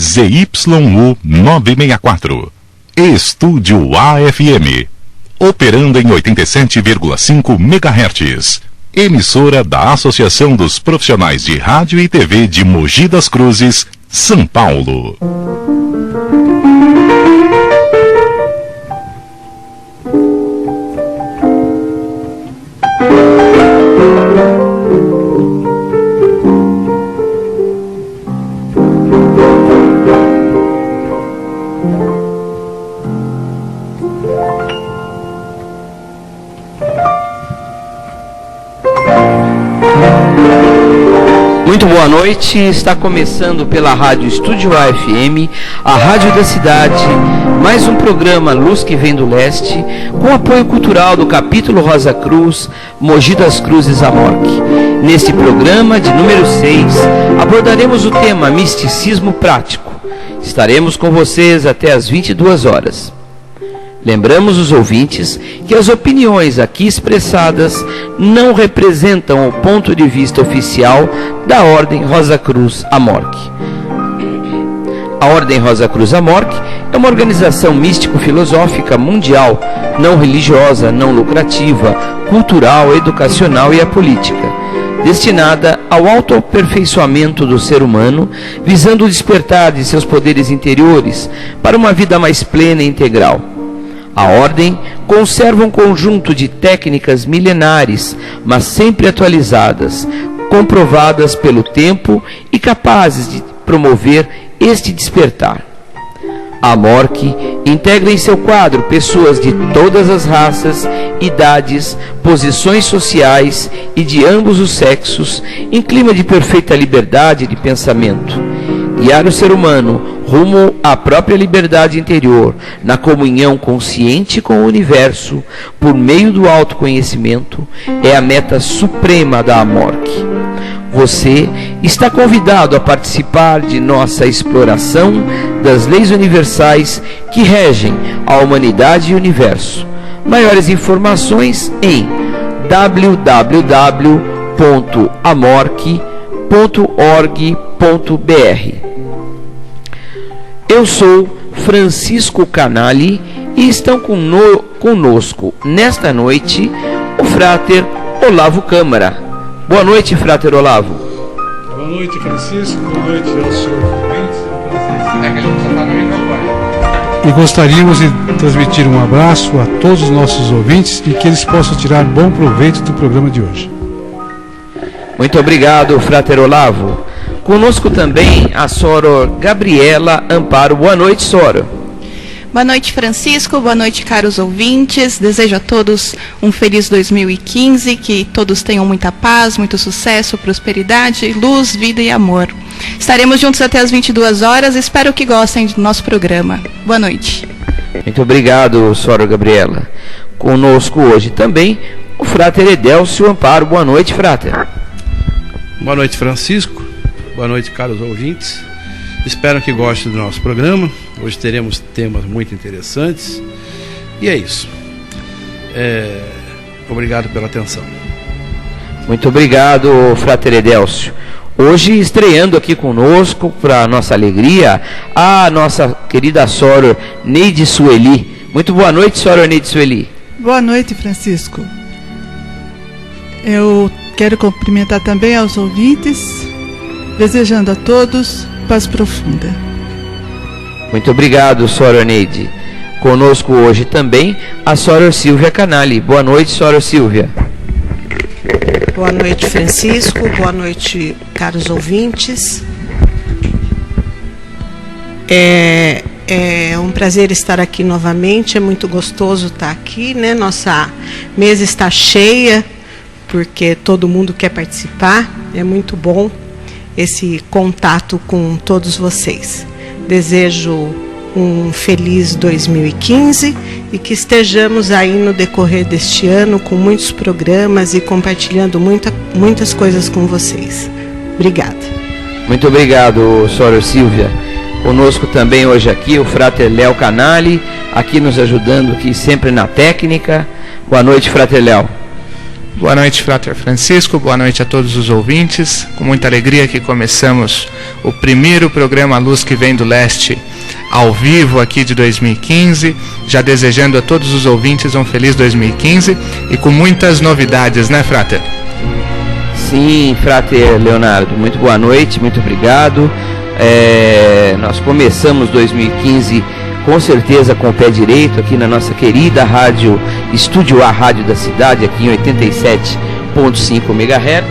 ZYU 964. Estúdio AFM. Operando em 87,5 MHz. Emissora da Associação dos Profissionais de Rádio e TV de Mogi das Cruzes, São Paulo. Muito boa noite, está começando pela Rádio Estúdio AFM, a Rádio da Cidade, mais um programa Luz que Vem do Leste, com apoio cultural do Capítulo Rosa Cruz, Mogi das Cruzes Amorque. Neste programa, de número 6, abordaremos o tema Misticismo Prático. Estaremos com vocês até às 22 horas. Lembramos os ouvintes que as opiniões aqui expressadas não representam o ponto de vista oficial da Ordem Rosa Cruz Amorque. A Ordem Rosa Cruz Amorque é uma organização místico-filosófica mundial, não religiosa, não lucrativa, cultural, educacional e apolítica, destinada ao autoaperfeiçoamento do ser humano, visando o despertar de seus poderes interiores para uma vida mais plena e integral. A Ordem conserva um conjunto de técnicas milenares, mas sempre atualizadas, comprovadas pelo tempo e capazes de promover este despertar. A Amorque integra em seu quadro pessoas de todas as raças, idades, posições sociais e de ambos os sexos, em clima de perfeita liberdade de pensamento. Guiar o ser humano rumo à própria liberdade interior, na comunhão consciente com o universo, por meio do autoconhecimento, é a meta suprema da Amorque. Você está convidado a participar de nossa exploração das leis universais que regem a humanidade e o universo. Maiores informações em www.amorque.org.br. Eu sou Francisco Canali e estão conosco nesta noite o Frater Olavo Câmara. Boa noite, Frater Olavo. Boa noite, Francisco. Boa noite aos senhores ouvintes. E gostaríamos de transmitir um abraço a todos os nossos ouvintes e que eles possam tirar bom proveito do programa de hoje. Muito obrigado, Frater Olavo. Conosco também a Soror Gabriela Amparo. Boa noite, Soror. Boa noite, Francisco. Boa noite, caros ouvintes. Desejo a todos um feliz 2015, que todos tenham muita paz, muito sucesso, prosperidade, luz, vida e amor. Estaremos juntos até as 22 horas. Espero que gostem do nosso programa. Boa noite. Muito obrigado, Soror Gabriela. Conosco hoje também o Frater Edélcio Amparo. Boa noite, Frater. Boa noite, Francisco. Boa noite, caros ouvintes. Espero que gostem do nosso programa. Hoje teremos temas muito interessantes. E é isso. Obrigado pela atenção. Muito obrigado, Frater Edélcio. Hoje estreando aqui conosco, para nossa alegria, a nossa querida Soror Neide Sueli. Muito boa noite, Soror Neide Sueli. Boa noite, Francisco. Eu quero cumprimentar também aos ouvintes, desejando a todos paz profunda. Muito obrigado, Soror Neide. Conosco hoje também a Soror Silvia Canali. Boa noite, Soror Silvia. Boa noite, Francisco. Boa noite, caros ouvintes. É um prazer estar aqui novamente. É muito gostoso estar aqui, né? Nossa mesa está cheia, porque todo mundo quer participar. É muito bom esse contato com todos vocês. Desejo um feliz 2015 e que estejamos aí no decorrer deste ano com muitos programas e compartilhando muitas coisas com vocês. Obrigada. Muito obrigado, Soror Silvia. Conosco também hoje aqui o Frater Léo Canali, aqui nos ajudando aqui sempre na técnica. Boa noite, Frater Léo. Boa noite, Frater Francisco, boa noite a todos os ouvintes. Com muita alegria que começamos o primeiro programa Luz que Vem do Leste ao vivo aqui de 2015, já desejando a todos os ouvintes um feliz 2015 e com muitas novidades, né, Frater? Sim, Frater Leonardo, muito boa noite, muito obrigado. Nós começamos 2015 com certeza com o pé direito aqui na nossa querida rádio Estúdio A, rádio da cidade, aqui em 87.5 MHz.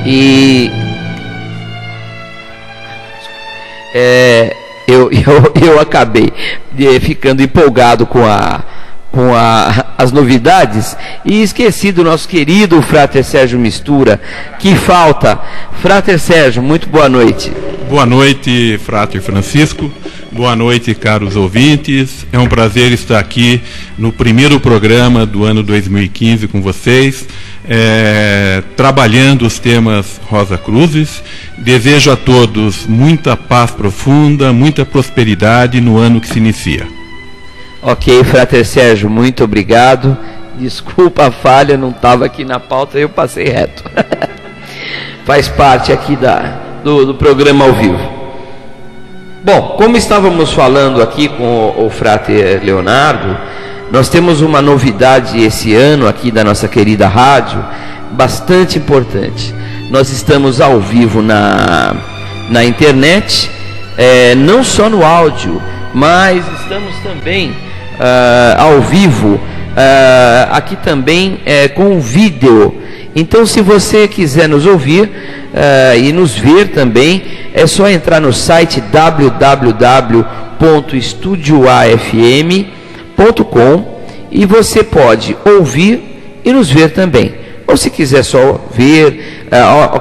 E eu acabei ficando empolgado com as novidades e esqueci do nosso querido Frater Sérgio Mistura, que falta. Frater Sérgio, muito boa noite. Boa noite, Frater Francisco. Boa noite, caros ouvintes. É um prazer estar aqui no primeiro programa do ano 2015 com vocês, trabalhando os temas Rosa Cruzes. Desejo a todos muita paz profunda, muita prosperidade no ano que se inicia. Ok, Frater Sérgio, muito obrigado. Desculpa a falha, não estava aqui na pauta, eu passei reto. Faz parte aqui do programa ao vivo. Bom, como estávamos falando aqui com o Frater Leonardo, nós temos uma novidade esse ano aqui da nossa querida rádio, bastante importante. Nós estamos ao vivo na internet, não só no áudio, mas estamos também ao vivo aqui também com vídeo. Então, se você quiser nos ouvir e nos ver também, é só entrar no site www.estudioafm.com e você pode ouvir e nos ver também. Ou se quiser só ver,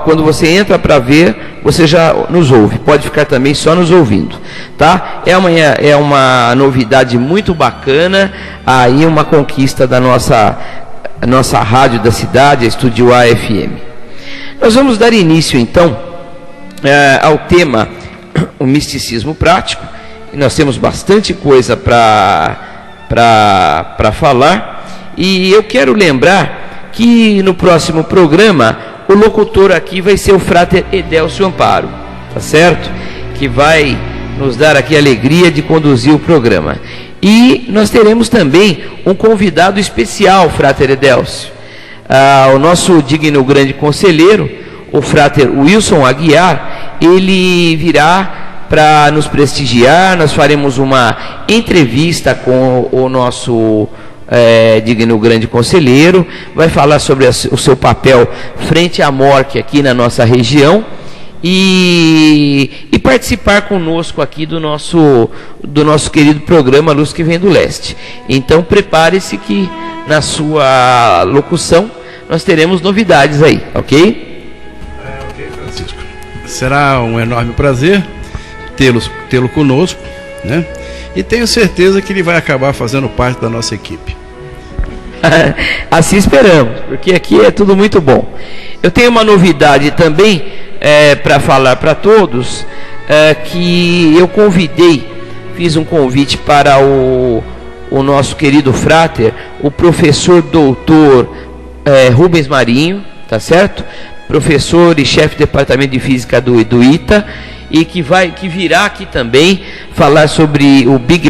quando você entra para ver, você já nos ouve. Pode ficar também só nos ouvindo, tá? É uma novidade muito bacana, aí uma conquista da nossa rádio da cidade, a Estúdio AFM. Nós vamos dar início então ao tema o misticismo prático, e nós temos bastante coisa para falar, e eu quero lembrar que no próximo programa o locutor aqui vai ser o Frater Edélcio Amparo, tá certo? Que vai nos dar aqui a alegria de conduzir o programa. E nós teremos também um convidado especial, Frater Edélcio. O nosso digno grande conselheiro, o Frater Wilson Aguiar, ele virá para nos prestigiar. Nós faremos uma entrevista com o nosso digno grande conselheiro, vai falar sobre o seu papel frente à MORC aqui na nossa região e participar conosco aqui do nosso querido programa Luz que Vem do Leste. Então prepare-se que na sua locução nós teremos novidades aí, ok? Ok, Francisco. Será um enorme prazer tê-lo conosco, né? E tenho certeza que ele vai acabar fazendo parte da nossa equipe. Assim esperamos, porque aqui é tudo muito bom. Eu tenho uma novidade também para falar para todos, que eu fiz um convite para o nosso querido Frater, o professor doutor Rubens Marinho, tá certo? Professor e chefe de departamento de física do ITA, e que virá aqui também falar sobre o Big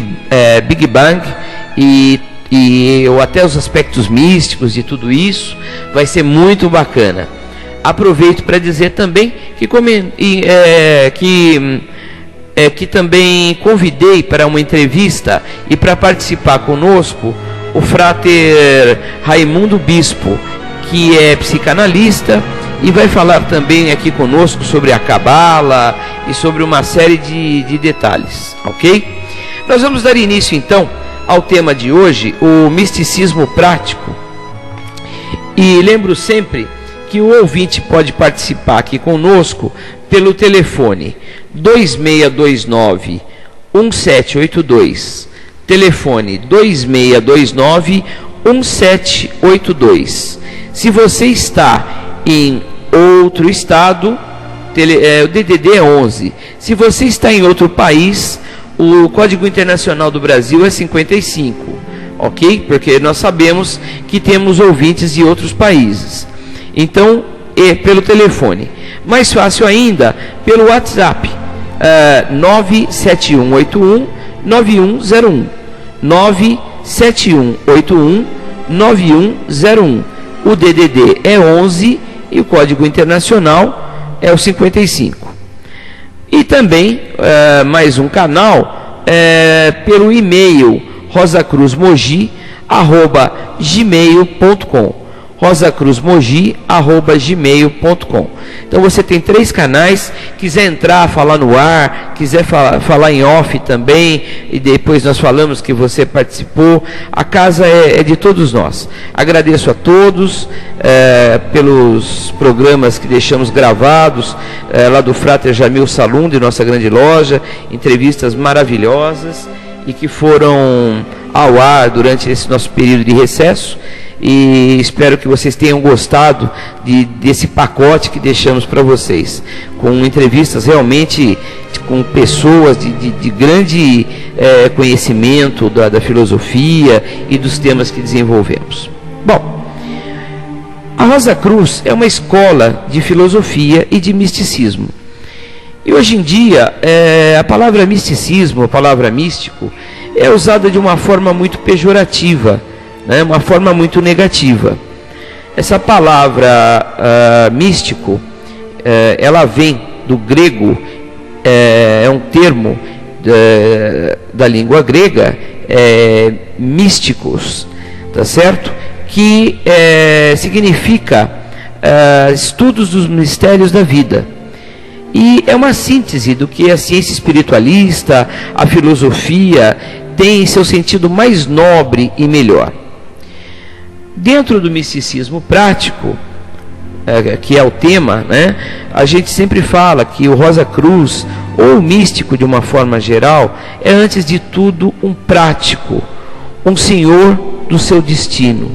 Bang e até os aspectos místicos de tudo isso. Vai ser muito bacana. Aproveito para dizer também que também convidei para uma entrevista e para participar conosco o Frater Raimundo Bispo, que é psicanalista e vai falar também aqui conosco sobre a Cabala e sobre uma série de detalhes, ok? Nós vamos dar início então ao tema de hoje, o misticismo prático. E lembro sempre que o ouvinte pode participar aqui conosco pelo telefone 2629-1782, telefone 2629-1782. Se você está em outro estado, o DDD é 11. Se você está em outro país, o Código Internacional do Brasil é 55. ok? Porque nós sabemos que temos ouvintes de outros países. Então, pelo telefone. Mais fácil ainda, pelo WhatsApp, 97181-9101. 97181-9101. O DDD é 11 e o código internacional é o 55. E também, mais um canal, pelo e-mail rosacruzmogi@gmail.com. rosacruzmogi@gmail.com. Então você tem 3 canais. Quiser entrar, falar no ar, quiser falar em off também, e depois nós falamos que você participou, a casa é de todos nós. Agradeço a todos pelos programas que deixamos gravados lá do Frater Jamil Salum, de nossa grande loja, entrevistas maravilhosas e que foram ao ar durante esse nosso período de recesso. E espero que vocês tenham gostado desse pacote que deixamos para vocês, com entrevistas realmente com pessoas de grande conhecimento da filosofia e dos temas que desenvolvemos. Bom, a Rosa Cruz é uma escola de filosofia e de misticismo. E hoje em dia, a palavra misticismo, a palavra místico, é usada de uma forma muito pejorativa, uma forma muito negativa. Essa palavra místico, ela vem do grego, é um termo da língua grega, místicos, tá certo? Que significa estudos dos mistérios da vida. E é uma síntese do que a ciência espiritualista, a filosofia, tem em seu sentido mais nobre e melhor. Dentro do misticismo prático, que é o tema, a gente sempre fala que o Rosa Cruz, ou o místico de uma forma geral, é antes de tudo um prático, um senhor do seu destino.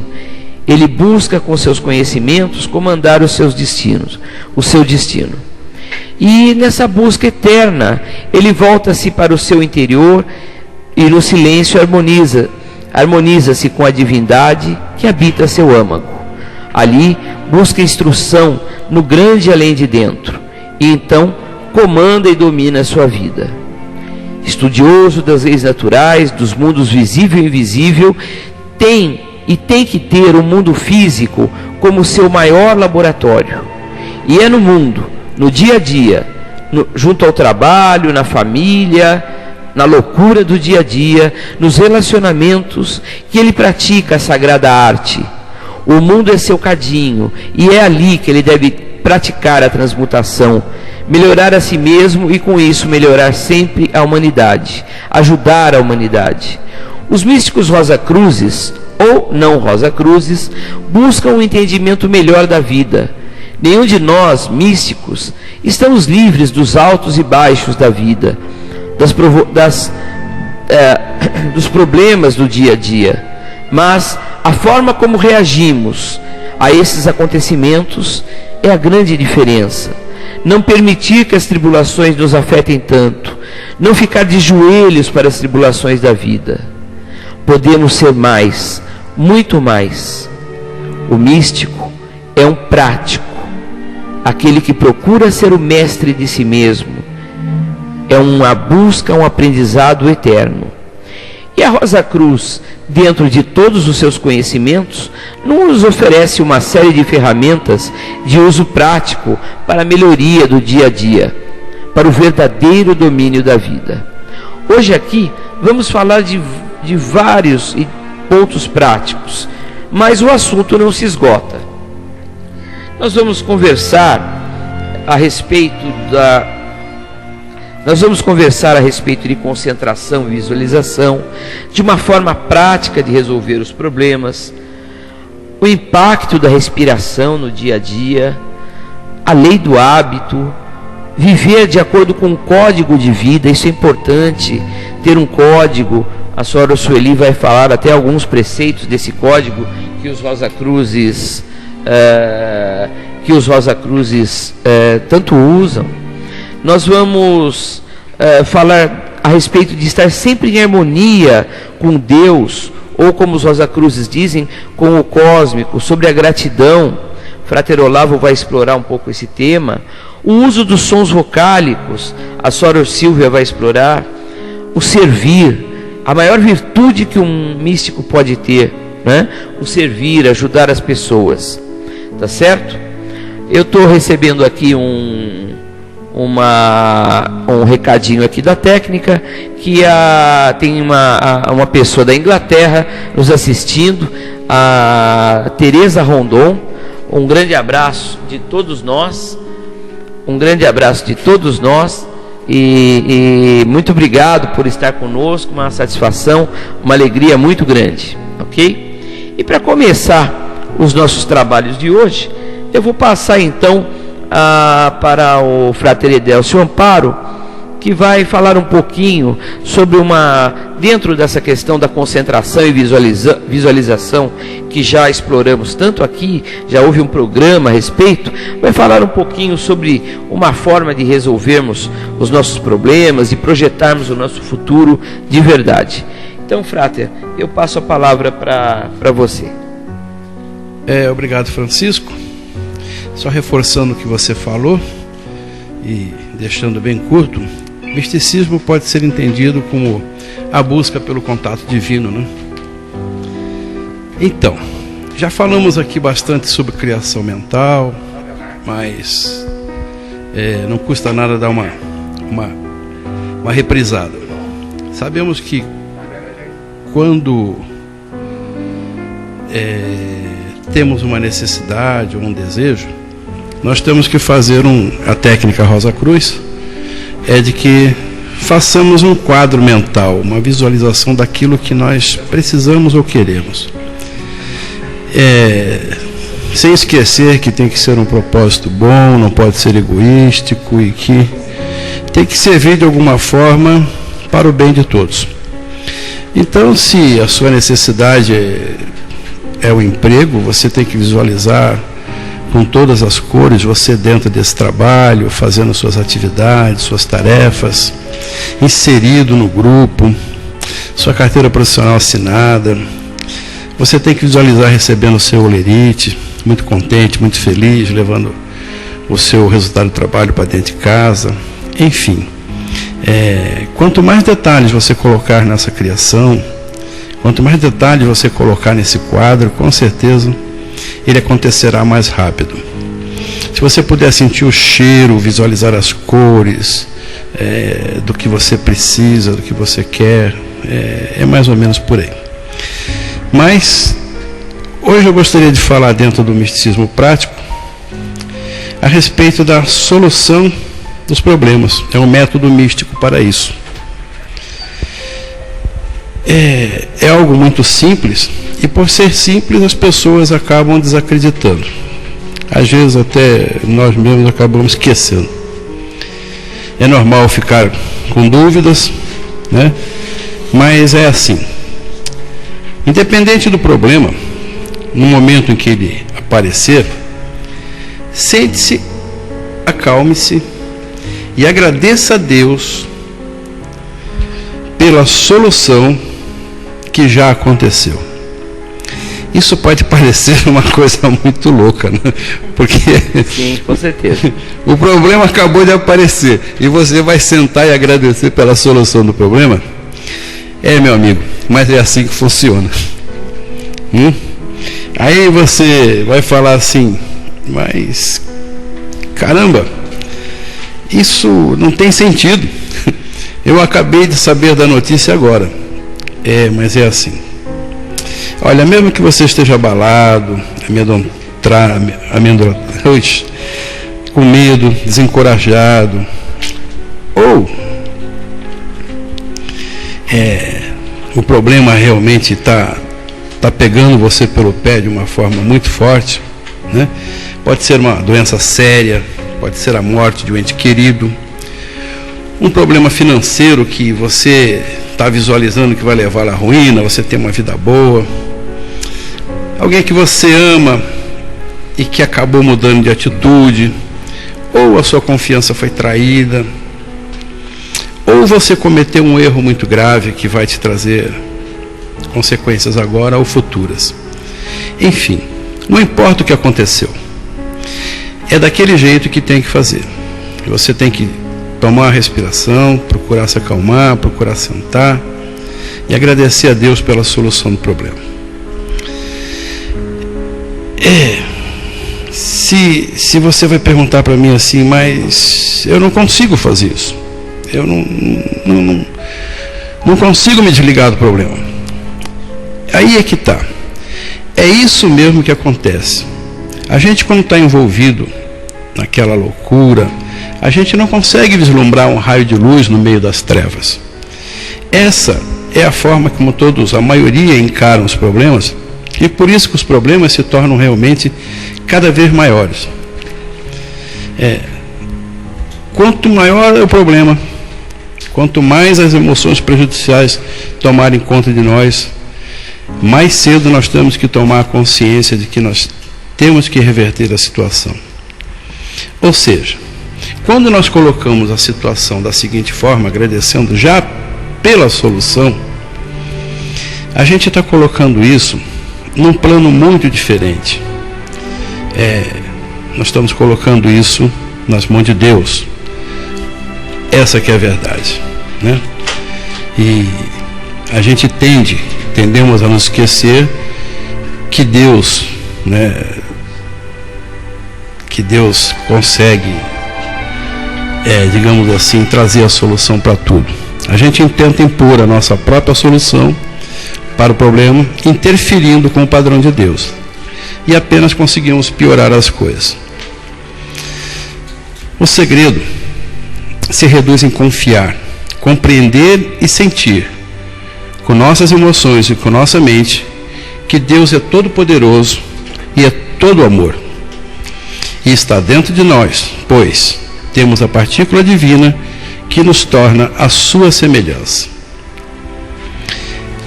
Ele busca com seus conhecimentos comandar os seus destinos, o seu destino. E nessa busca eterna, ele volta-se para o seu interior e no silêncio harmoniza-se com a divindade que habita seu âmago. Ali busca instrução no grande além de dentro, e então comanda e domina a sua vida. Estudioso das leis naturais, dos mundos visível e invisível, tem que ter o mundo físico como seu maior laboratório. E é no mundo, no dia a dia, junto ao trabalho, na família, na loucura do dia a dia, nos relacionamentos, que ele pratica a sagrada arte. O mundo é seu cadinho, e é ali que ele deve praticar a transmutação, melhorar a si mesmo e com isso melhorar sempre a humanidade, ajudar a humanidade. Os místicos Rosa-Cruzes, ou não Rosa-Cruzes, buscam um entendimento melhor da vida. Nenhum de nós, místicos, estamos livres dos altos e baixos da vida, dos problemas do dia a dia, mas a forma como reagimos a esses acontecimentos é a grande diferença. Não permitir que as tribulações nos afetem tanto, não ficar de joelhos para as tribulações da vida. Podemos ser mais, muito mais. O místico é um prático, aquele que procura ser o mestre de si mesmo. É uma busca, um aprendizado eterno. E a Rosa Cruz, dentro de todos os seus conhecimentos, nos oferece uma série de ferramentas de uso prático para a melhoria do dia a dia, para o verdadeiro domínio da vida. Hoje aqui vamos falar de vários pontos práticos, mas o assunto não se esgota. Nós vamos conversar a respeito de concentração e visualização, de uma forma prática de resolver os problemas, o impacto da respiração no dia a dia, a lei do hábito, viver de acordo com um código de vida. Isso é importante, ter um código. A senhora Sueli vai falar até alguns preceitos desse código que os Rosa-Cruzes tanto usam. Nós vamos falar a respeito de estar sempre em harmonia com Deus, ou como os Rosacruzes dizem, com o cósmico, sobre a gratidão. Frater Olavo vai explorar um pouco esse tema. O uso dos sons vocálicos, a Soror Silvia vai explorar. O servir, a maior virtude que um místico pode ter, né? O servir, ajudar as pessoas, tá certo? Eu estou recebendo aqui um recadinho aqui da técnica, que tem uma pessoa da Inglaterra nos assistindo, a Teresa Rondon. Um grande abraço de todos nós, e muito obrigado por estar conosco, uma satisfação, uma alegria muito grande, ok? E para começar os nossos trabalhos de hoje, eu vou passar então para o Frater Edélcio Amparo, que vai falar um pouquinho sobre dentro dessa questão da concentração e visualização, que já exploramos tanto aqui, já houve um programa a respeito, vai falar um pouquinho sobre uma forma de resolvermos os nossos problemas e projetarmos o nosso futuro de verdade. Então, Frater, eu passo a palavra para você. Obrigado, Francisco. Só reforçando o que você falou e deixando bem curto, misticismo pode ser entendido como a busca pelo contato divino, né? Então, já falamos aqui bastante sobre criação mental, mas não custa nada dar uma reprisada. Sabemos que quando temos uma necessidade ou um desejo, nós temos que fazer a técnica Rosa Cruz é de que façamos um quadro mental, uma visualização daquilo que nós precisamos ou queremos. Sem esquecer que tem que ser um propósito bom, não pode ser egoístico e que tem que servir de alguma forma para o bem de todos. Então, se a sua necessidade é o emprego, você tem que visualizar com todas as cores, você dentro desse trabalho, fazendo suas atividades, suas tarefas, inserido no grupo, sua carteira profissional assinada. Você tem que visualizar recebendo o seu olerite, muito contente, muito feliz, levando o seu resultado do trabalho para dentro de casa. Enfim, quanto mais detalhes você colocar nessa criação, quanto mais detalhes você colocar nesse quadro, com certeza ele acontecerá mais rápido. Se você puder sentir o cheiro, visualizar as cores do que você precisa, do que você quer, é mais ou menos por aí. Mas hoje eu gostaria de falar, dentro do misticismo prático, a respeito da solução dos problemas. É um método místico para isso. É algo muito simples, e por ser simples as pessoas acabam desacreditando. Às vezes até nós mesmos acabamos esquecendo. É normal ficar com dúvidas, né? Mas é assim. Independente do problema, no momento em que ele aparecer, sente-se, acalme-se e agradeça a Deus pela solução que já aconteceu. Isso pode parecer uma coisa muito louca, né? Porque sim, com certeza. O problema acabou de aparecer e você vai sentar e agradecer pela solução do problema? Meu amigo, mas é assim que funciona. Aí você vai falar assim, mas caramba, isso não tem sentido. Eu acabei de saber da notícia agora. Mas é assim. Olha, mesmo que você esteja abalado, com medo, desencorajado, ou o problema realmente está pegando você pelo pé de uma forma muito forte, né? Pode ser uma doença séria, pode ser a morte de um ente querido, um problema financeiro que você está visualizando que vai levar à ruína, você tem uma vida boa, alguém que você ama e que acabou mudando de atitude, ou a sua confiança foi traída, ou você cometeu um erro muito grave que vai te trazer consequências agora ou futuras. Enfim, não importa o que aconteceu. É daquele jeito que tem que fazer. Você tem que tomar uma respiração, procurar se acalmar, procurar sentar e agradecer a Deus pela solução do problema. Se você vai perguntar para mim assim, mas eu não consigo fazer isso. Eu não consigo me desligar do problema. Aí é que está. É isso mesmo que acontece. A gente, quando está envolvido naquela loucura, a gente não consegue vislumbrar um raio de luz no meio das trevas. Essa é a forma como a maioria encaram os problemas, e por isso que os problemas se tornam realmente cada vez maiores. Quanto maior é o problema, quanto mais as emoções prejudiciais tomarem conta de nós, mais cedo nós temos que tomar consciência de que nós temos que reverter a situação. Ou seja, quando nós colocamos a situação da seguinte forma, agradecendo já pela solução, a gente está colocando isso num plano muito diferente. Nós estamos colocando isso nas mãos de Deus. Essa que é a verdade, né? E a gente tendemos a nos esquecer que Deus, né, que Deus consegue, digamos assim, trazer a solução para tudo. A gente tenta impor a nossa própria solução para o problema, interferindo com o padrão de Deus. E apenas conseguimos piorar as coisas. O segredo se reduz em confiar, compreender e sentir, com nossas emoções e com nossa mente, que Deus é todo poderoso e é todo amor. E está dentro de nós, pois temos a partícula divina que nos torna a sua semelhança.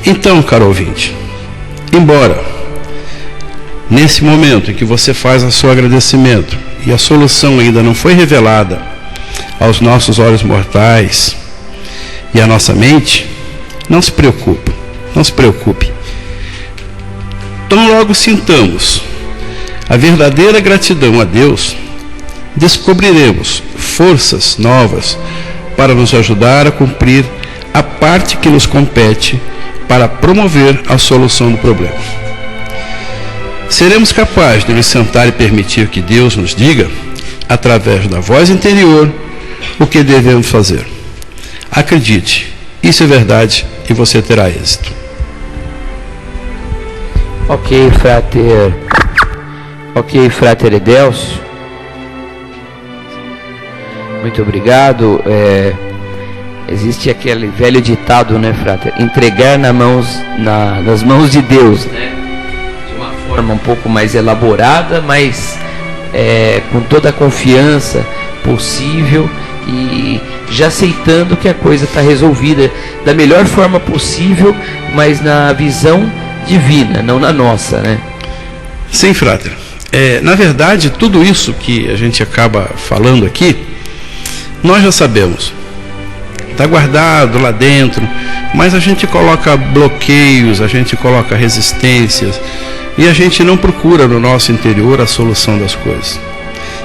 Então, caro ouvinte, embora nesse momento em que você faz o seu agradecimento e a solução ainda não foi revelada aos nossos olhos mortais e à nossa mente, não se preocupe, não se preocupe. Tão logo sintamos a verdadeira gratidão a Deus, descobriremos forças novas para nos ajudar a cumprir a parte que nos compete para promover a solução do problema. Seremos capazes de nos sentar e permitir que Deus nos diga, através da voz interior, o que devemos fazer. Acredite, isso é verdade e você terá êxito. Ok, Frater Edelcio. Muito obrigado. Existe aquele velho ditado, né, Frater? Entregar nas mãos de Deus, né? De uma forma um pouco mais elaborada, mas com toda a confiança possível e já aceitando que a coisa está resolvida da melhor forma possível, mas na visão divina, não na nossa, né? Sim, Frater. Na verdade, tudo isso que a gente acaba falando aqui, nós já sabemos. Está guardado lá dentro, mas a gente coloca bloqueios, a gente coloca resistências e a gente não procura no nosso interior a solução das coisas.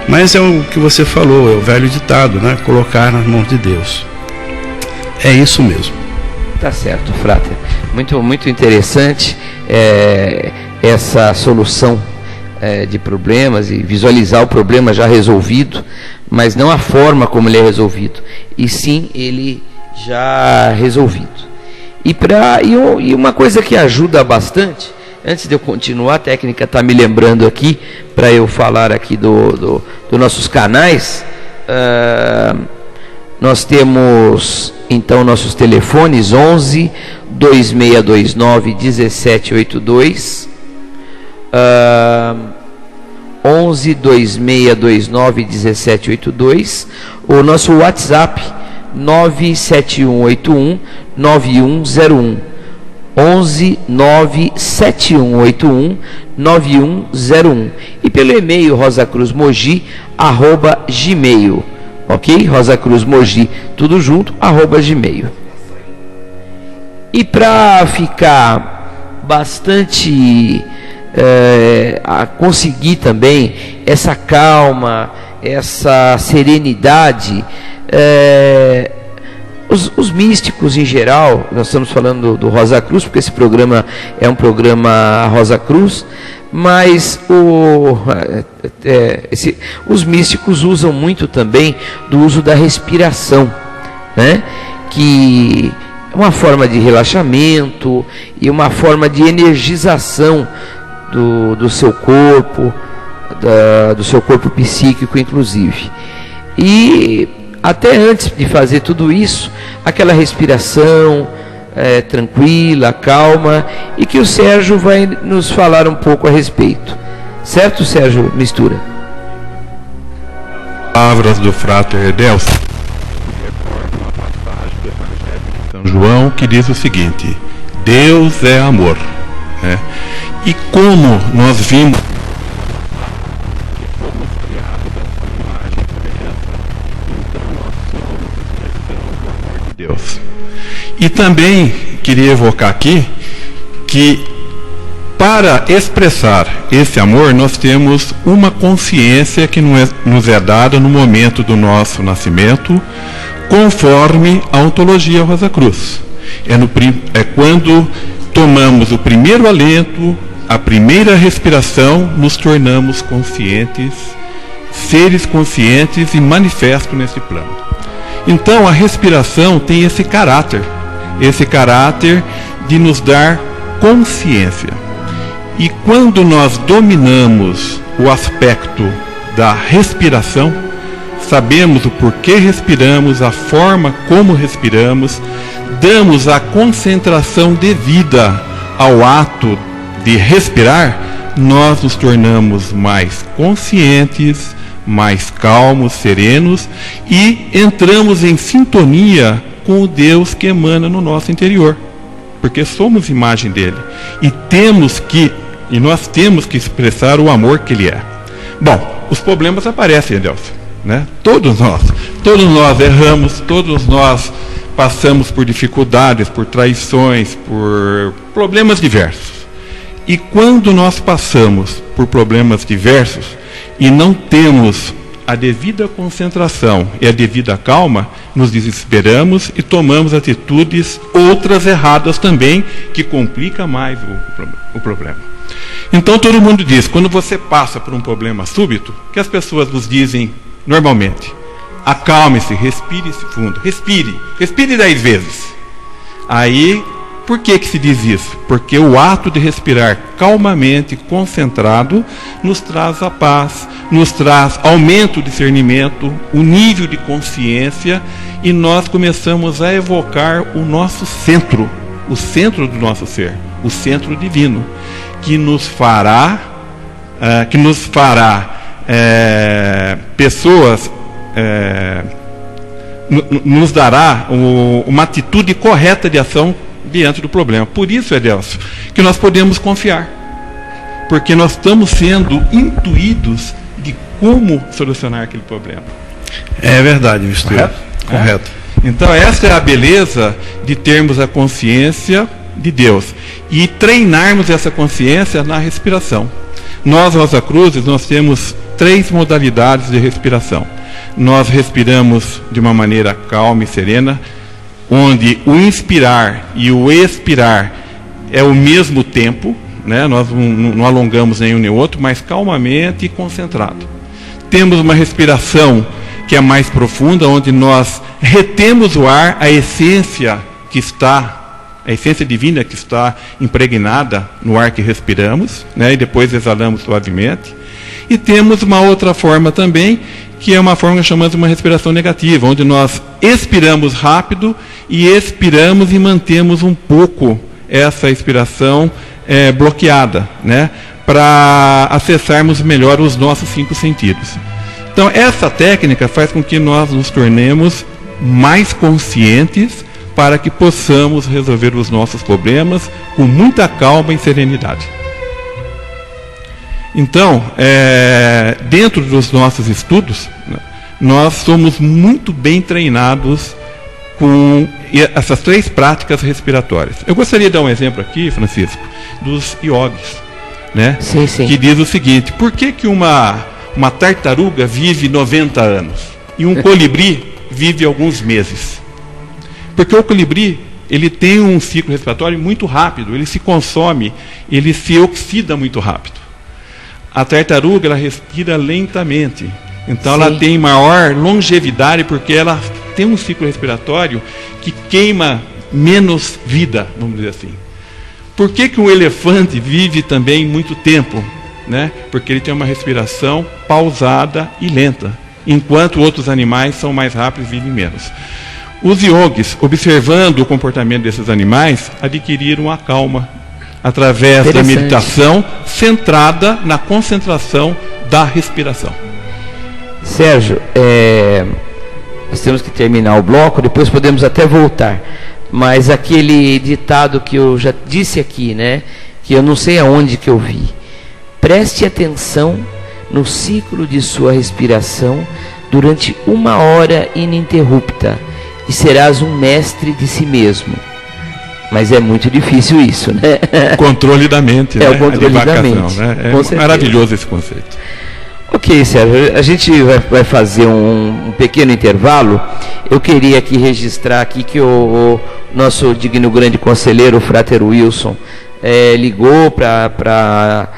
Mas é o que você falou, é o velho ditado, né? Colocar nas mãos de Deus. É isso mesmo. Tá certo, Frater. Muito, muito interessante essa solução de problemas e visualizar o problema já resolvido, mas não a forma como ele é resolvido, e sim ele já resolvido. E uma coisa que ajuda bastante, antes de eu continuar, a técnica está me lembrando aqui, para eu falar aqui dos nossos canais, nós temos então nossos telefones 11 2629 1782, 11 2629 1782, o nosso WhatsApp 97181 9101, 11 97181 9101, e pelo e-mail rosacruzmogi@gmail, ok? rosacruzmogi, tudo junto, @gmail. E para ficar bastante a conseguir também essa calma, essa serenidade. Os místicos em geral, nós estamos falando do Rosa Cruz, porque esse programa é um programa Rosa Cruz, mas os místicos usam muito também do uso da respiração, né? Que é uma forma de relaxamento e uma forma de energização do seu corpo, do seu corpo psíquico, inclusive. E até antes de fazer tudo isso, aquela respiração tranquila, calma, e que o Sérgio vai nos falar um pouco a respeito. Certo, Sérgio Mistura? Palavras do Frater Edelcio, São João, que diz o seguinte: Deus é amor, né? E como nós vimos Deus. E também queria evocar aqui que para expressar esse amor nós temos uma consciência que nos é dada no momento do nosso nascimento, conforme a ontologia Rosa Cruz. É quando tomamos o primeiro alento, a primeira respiração, nos tornamos conscientes, seres conscientes e manifestos nesse plano. Então a respiração tem esse caráter de nos dar consciência. E quando nós dominamos o aspecto da respiração, sabemos o porquê respiramos, a forma como respiramos, damos a concentração devida ao ato de respirar, nós nos tornamos mais conscientes, mais calmos, serenos, e entramos em sintonia com o Deus que emana no nosso interior, porque somos imagem dele e nós temos que expressar o amor que ele é. Bom, os problemas aparecem, Edelcio, né? Todos nós erramos, todos nós passamos por dificuldades, por traições, por problemas diversos. E quando nós passamos por problemas diversos e não temos a devida concentração e a devida calma, nos desesperamos e tomamos atitudes outras erradas também, que complica mais o problema. Então todo mundo diz, quando você passa por um problema súbito, que as pessoas nos dizem normalmente: acalme-se, respire fundo, respire 10 vezes. Aí, por que se diz isso? Porque o ato de respirar calmamente, concentrado, nos traz a paz, nos traz aumento do discernimento, o nível de consciência, e nós começamos a evocar o nosso centro, o centro do nosso ser, o centro divino, que nos fará pessoas, nos dará uma atitude correta de ação diante do problema. Por isso, Edelcio, que nós podemos confiar, porque nós estamos sendo intuídos de como solucionar aquele problema. É verdade, Mistura. Correto. Então essa é a beleza de termos a consciência de Deus e treinarmos essa consciência na respiração. Nós, Rosa Cruzes, nós temos 3 modalidades de respiração. Nós respiramos de uma maneira calma e serena, onde o inspirar e o expirar é o mesmo tempo, né? Nós não alongamos nenhum nem outro, mas calmamente e concentrado. Temos uma respiração que é mais profunda, onde nós retemos o ar, a essência divina que está impregnada no ar que respiramos, né? E depois exalamos suavemente. E temos uma outra forma também, que é uma forma que chamamos de uma respiração negativa, onde nós expiramos rápido e expiramos e mantemos um pouco essa expiração bloqueada, né? Para acessarmos melhor os nossos 5 sentidos. Então essa técnica faz com que nós nos tornemos mais conscientes para que possamos resolver os nossos problemas com muita calma e serenidade. Então, dentro dos nossos estudos, nós somos muito bem treinados com essas 3 práticas respiratórias. Eu gostaria de dar um exemplo aqui, Francisco, dos yogis, né? Sim, sim. Que diz o seguinte: por que uma tartaruga vive 90 anos e um colibri vive alguns meses? Porque o colibri, ele tem um ciclo respiratório muito rápido, ele se consome, ele se oxida muito rápido. A tartaruga, ela respira lentamente, então ela tem maior longevidade porque ela tem um ciclo respiratório que queima menos vida, vamos dizer assim. Por que um elefante vive também muito tempo? Né? Porque ele tem uma respiração pausada e lenta, enquanto outros animais são mais rápidos e vivem menos. Os yogis, observando o comportamento desses animais, adquiriram a calma através da meditação centrada na concentração da respiração. Sérgio, nós temos que terminar o bloco, depois podemos até voltar. Mas aquele ditado que eu já disse aqui, né, que eu não sei aonde que eu vi. Preste atenção no ciclo de sua respiração durante 1 hora ininterrupta e serás um mestre de si mesmo. Mas é muito difícil isso, né? O controle da mente, né? O controle da mente. Né? É maravilhoso esse conceito. Ok, Sérgio, a gente vai fazer um pequeno intervalo. Eu queria aqui registrar aqui que o nosso digno grande conselheiro, o Frater Wilson, ligou para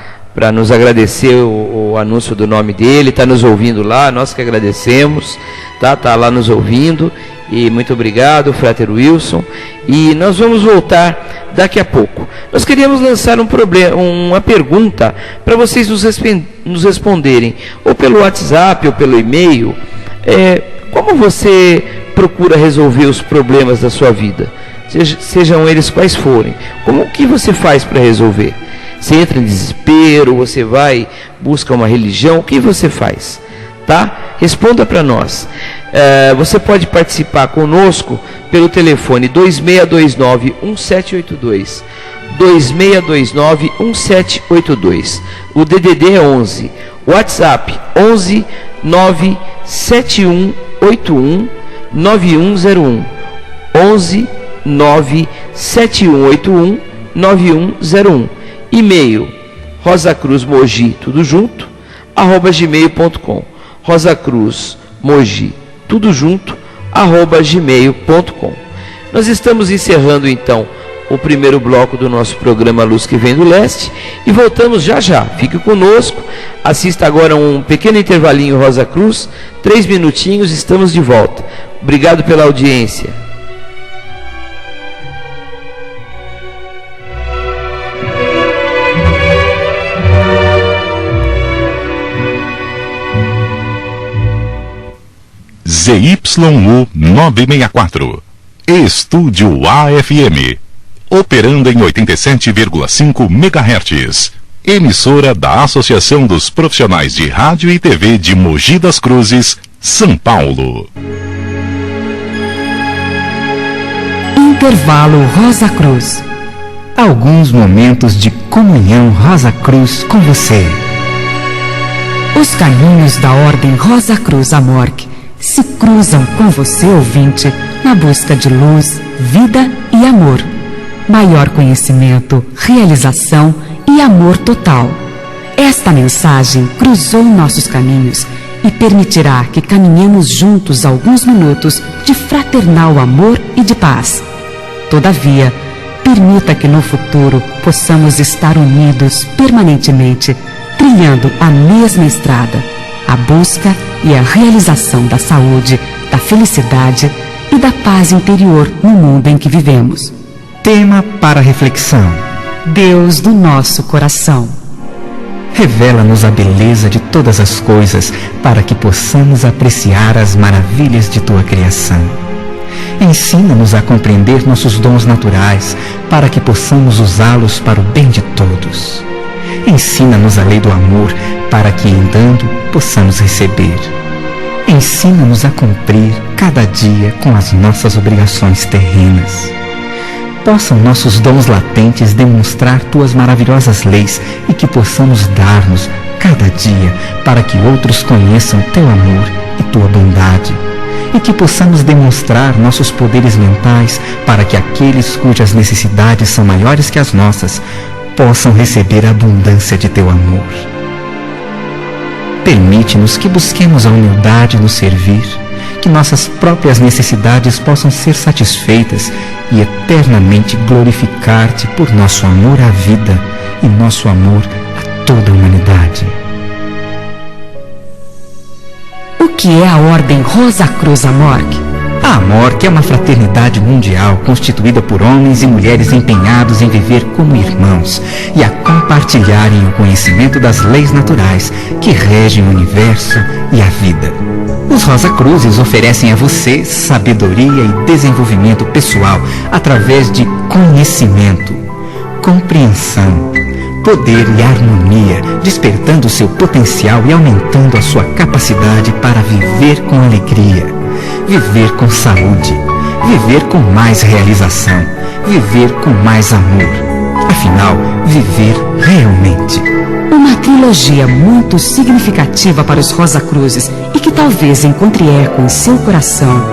nos agradecer o anúncio do nome dele, está nos ouvindo lá, nós que agradecemos, tá lá nos ouvindo, e muito obrigado, Frater Wilson, e nós vamos voltar daqui a pouco. Nós queríamos lançar uma pergunta para vocês nos responderem, ou pelo WhatsApp, ou pelo e-mail. Como você procura resolver os problemas da sua vida, sejam eles quais forem? O que você faz para resolver? Você entra em desespero, você busca uma religião, o que você faz? Tá? Responda para nós. Você pode participar conosco pelo telefone 2629-1782. 2629-1782. O DDD é 11. WhatsApp 11 97181 9101. 11 97181 9101. E-mail rosacruzmogi, tudo junto, @gmail.com. rosacruzmogi, tudo junto, @gmail.com. Nós estamos encerrando então o primeiro bloco do nosso programa Luz que Vem do Leste e voltamos já já. Fique conosco, assista agora um pequeno intervalinho Rosa Cruz, 3 minutinhos, estamos de volta. Obrigado pela audiência. ZYU 964, Estúdio AFM, operando em 87,5 MHz, emissora da Associação dos Profissionais de Rádio e TV de Mogi das Cruzes, São Paulo. Intervalo Rosa Cruz. Alguns momentos de comunhão Rosa Cruz com você. Os caminhos da Ordem Rosa Cruz Amorque se cruzam com você, ouvinte, na busca de luz, vida e amor. Maior conhecimento, realização e amor total. Esta mensagem cruzou nossos caminhos e permitirá que caminhemos juntos alguns minutos de fraternal amor e de paz. Todavia, permita que no futuro possamos estar unidos permanentemente, trilhando a mesma estrada, a busca e a realização da saúde, da felicidade e da paz interior no mundo em que vivemos. Tema para reflexão: Deus do nosso coração. Revela-nos a beleza de todas as coisas para que possamos apreciar as maravilhas de tua criação. Ensina-nos a compreender nossos dons naturais para que possamos usá-los para o bem de todos. Ensina-nos a lei do amor para que, em dando, possamos receber. Ensina-nos a cumprir cada dia com as nossas obrigações terrenas. Possam nossos dons latentes demonstrar tuas maravilhosas leis e que possamos dar-nos cada dia para que outros conheçam teu amor e tua bondade. e que possamos demonstrar nossos poderes mentais para que aqueles cujas necessidades são maiores que as nossas possam receber a abundância de teu amor. Permite-nos que busquemos a humildade no servir, que nossas próprias necessidades possam ser satisfeitas e eternamente glorificar-te por nosso amor à vida e nosso amor a toda a humanidade. O que é a Ordem Rosa Cruz Amorque? A Amorque é uma fraternidade mundial constituída por homens e mulheres empenhados em viver como irmãos e a compartilharem o conhecimento das leis naturais que regem o universo e a vida. Os Rosa Cruzes oferecem a você sabedoria e desenvolvimento pessoal através de conhecimento, compreensão, poder e harmonia, despertando seu potencial e aumentando a sua capacidade para viver com alegria, viver com saúde, viver com mais realização, viver com mais amor. Afinal, viver realmente. Uma trilogia muito significativa para os Rosa Cruzes e que talvez encontre eco em seu coração,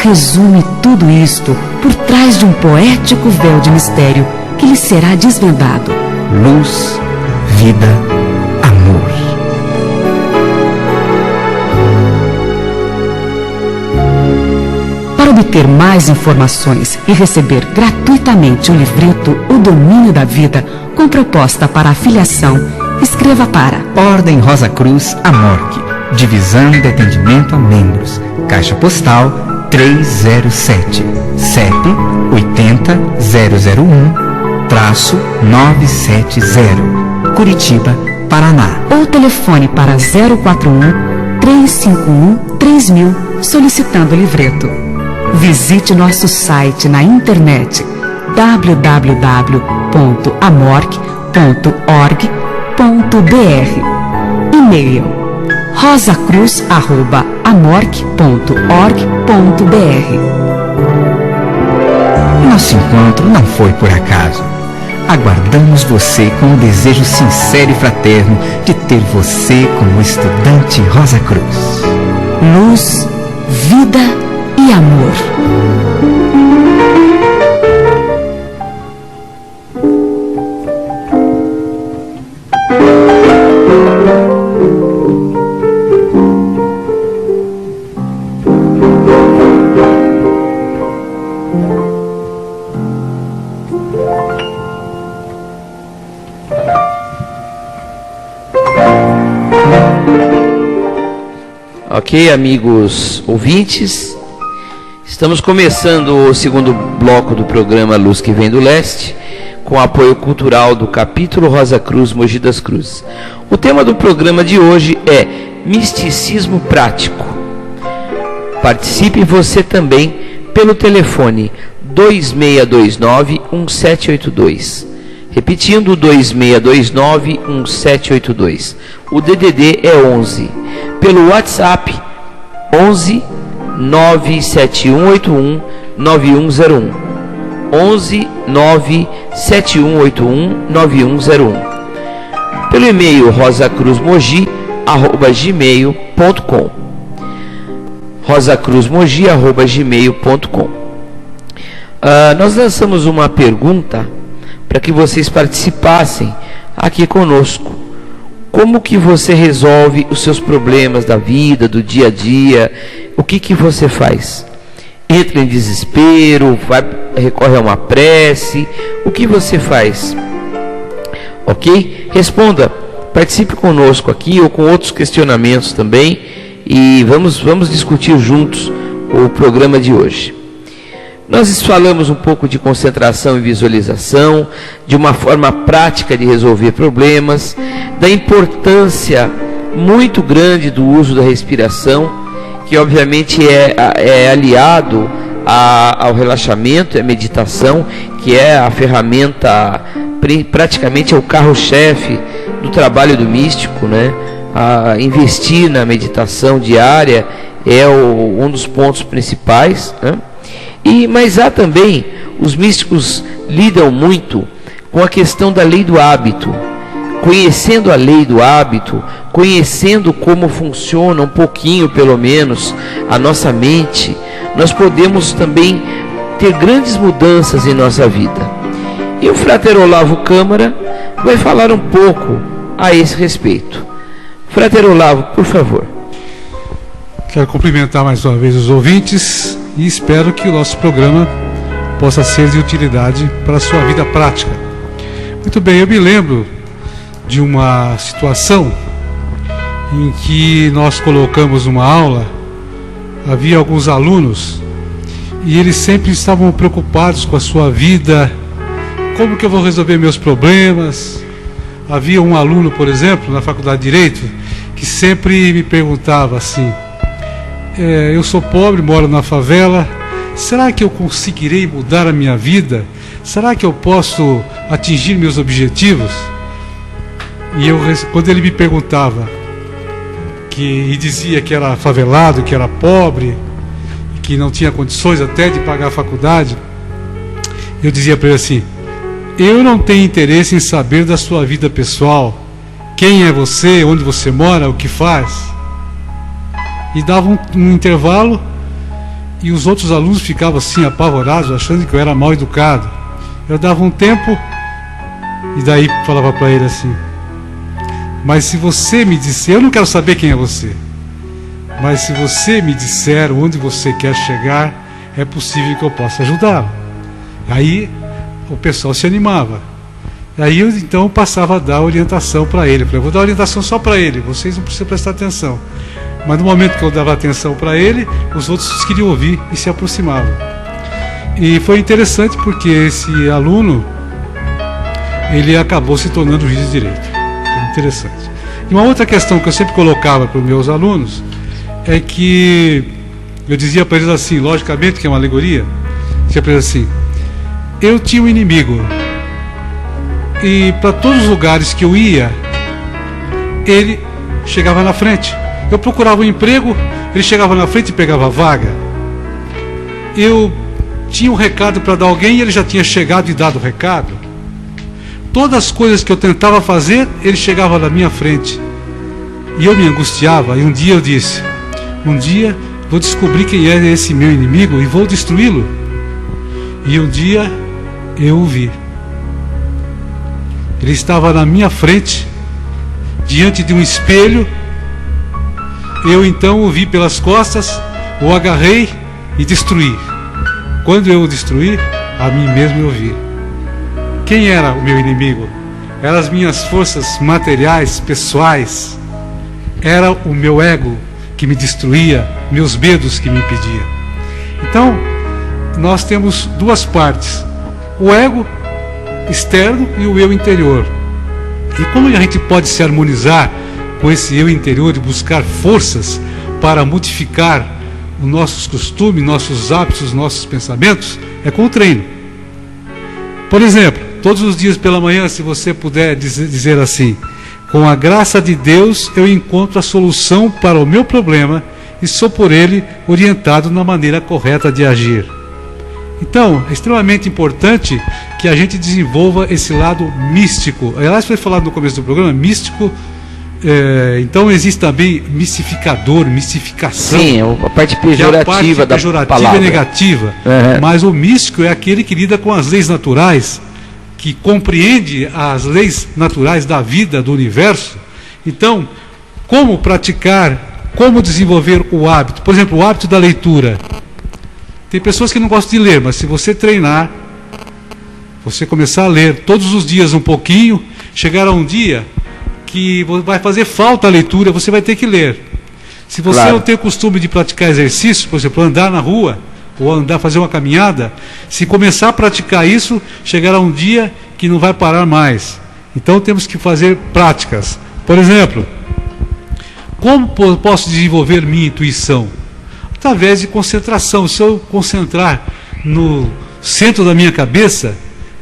resume tudo isto por trás de um poético véu de mistério que lhe será desvendado. Luz, vida, amor. Para obter mais informações e receber gratuitamente o livreto O Domínio da Vida, com proposta para afiliação, escreva para Ordem Rosa Cruz Amorque, Divisão de Atendimento a Membros, Caixa Postal 307, CEP 80001-970, Curitiba, Paraná. Ou telefone para 041-351-3000, solicitando o livreto. Visite nosso site na internet www.amorque.org.br. E-mail rosacruz@amorque.org.br. Nosso encontro não foi por acaso. Aguardamos você com o desejo sincero e fraterno de ter você como estudante Rosa Cruz. Luz, vida e amor. Ok, amigos ouvintes, estamos começando o segundo bloco do programa Luz que Vem do Leste, com apoio cultural do capítulo Rosa Cruz Mogi das Cruzes. O tema do programa de hoje é misticismo prático. Participe você também pelo telefone 2629-1782. Repetindo, 2629-1782. O DDD é 11. Pelo WhatsApp 11 97181 9101. 11 97181 9101. Pelo e-mail rosacruzmogi@gmail.com. rosacruzmogi@gmail.com. Nós lançamos uma pergunta para que vocês participassem aqui conosco. Como que você resolve os seus problemas da vida, do dia a dia? O que você faz? Entra em desespero, recorre a uma prece? O que você faz? Ok? Responda, participe conosco aqui ou com outros questionamentos também e vamos discutir juntos o programa de hoje. Nós falamos um pouco de concentração e visualização, de uma forma prática de resolver problemas, da importância muito grande do uso da respiração, que obviamente é aliado ao relaxamento e à meditação, que é a ferramenta, praticamente é o carro-chefe do trabalho do místico, né? Investir na meditação diária é um dos pontos principais, né? Mas há também, os místicos lidam muito com a questão da lei do hábito. conhecendo a lei do hábito, conhecendo como funciona um pouquinho, pelo menos, a nossa mente, nós podemos também ter grandes mudanças em nossa vida. E o Frater Olavo Câmara vai falar um pouco a esse respeito. Frater Olavo, por favor. Quero cumprimentar mais uma vez os ouvintes e espero que o nosso programa possa ser de utilidade para a sua vida prática. Muito bem, eu me lembro de uma situação em que nós colocamos uma aula, havia alguns alunos e eles sempre estavam preocupados com a sua vida, como que eu vou resolver meus problemas. Havia um aluno, por exemplo, na Faculdade de Direito, que sempre me perguntava assim: eu sou pobre, moro na favela, será que eu conseguirei mudar a minha vida? Será que eu posso atingir meus objetivos? E quando ele me perguntava e dizia que era favelado, que era pobre, que não tinha condições até de pagar a faculdade, eu dizia para ele assim: eu não tenho interesse em saber da sua vida pessoal, quem é você, onde você mora, o que faz. E dava um intervalo e os outros alunos ficavam assim apavorados, achando que eu era mal educado. Eu dava um tempo e daí falava para ele assim: mas se você me disser, eu não quero saber quem é você, mas se você me disser onde você quer chegar, é possível que eu possa ajudá-lo. Aí o pessoal se animava. Aí eu então passava a dar orientação para ele. Eu falei: eu vou dar orientação só para ele, vocês não precisam prestar atenção. Mas no momento que eu dava atenção para ele, os outros queriam ouvir e se aproximavam. E foi interessante porque esse aluno, ele acabou se tornando juiz de direito. Foi interessante. E uma outra questão que eu sempre colocava para os meus alunos é que eu dizia para eles assim, logicamente que é uma alegoria, dizia para eles assim: eu tinha um inimigo e para todos os lugares que eu ia, ele chegava na frente. Eu procurava um emprego, ele chegava na frente e pegava a vaga. Eu tinha um recado para dar a alguém e ele já tinha chegado e dado o recado. Todas as coisas que eu tentava fazer, ele chegava na minha frente. E eu me angustiava, e um dia eu disse: um dia vou descobrir quem é esse meu inimigo e vou destruí-lo. E um dia eu o vi. Ele estava na minha frente, diante de um espelho. Eu então o vi pelas costas, o agarrei e destruí. Quando eu o destruí, a mim mesmo eu vi. Quem era o meu inimigo? Eram as minhas forças materiais, pessoais. Era o meu ego que me destruía, meus medos que me impediam. Então, nós temos duas partes: o ego externo e o eu interior. E como a gente pode se harmonizar com esse eu interior e buscar forças para modificar os nossos costumes, nossos hábitos, nossos pensamentos? É com o treino. Por exemplo, todos os dias pela manhã, se você puder dizer assim: com a graça de Deus eu encontro a solução para o meu problema e sou por ele orientado na maneira correta de agir. Então, é extremamente importante que a gente desenvolva esse lado místico. Aliás, foi falado no começo do programa, místico. Então existe também mistificador, mistificação. Sim, a parte pejorativa da palavra. E negativa. Mas o místico é aquele que lida com as leis naturais, que compreende as leis naturais da vida, do universo. Então, como praticar, como desenvolver o hábito? Por exemplo, o hábito da leitura. Tem pessoas que não gostam de ler, mas se você treinar, você começar a ler todos os dias um pouquinho, chegar a um dia que vai fazer falta a leitura, você vai ter que ler. Se você não tem o costume de praticar exercício, por exemplo, andar na rua, ou fazer uma caminhada, se começar a praticar isso, chegará um dia que não vai parar mais. Então temos que fazer práticas. Por exemplo, como posso desenvolver minha intuição? Através de concentração. Se eu concentrar no centro da minha cabeça,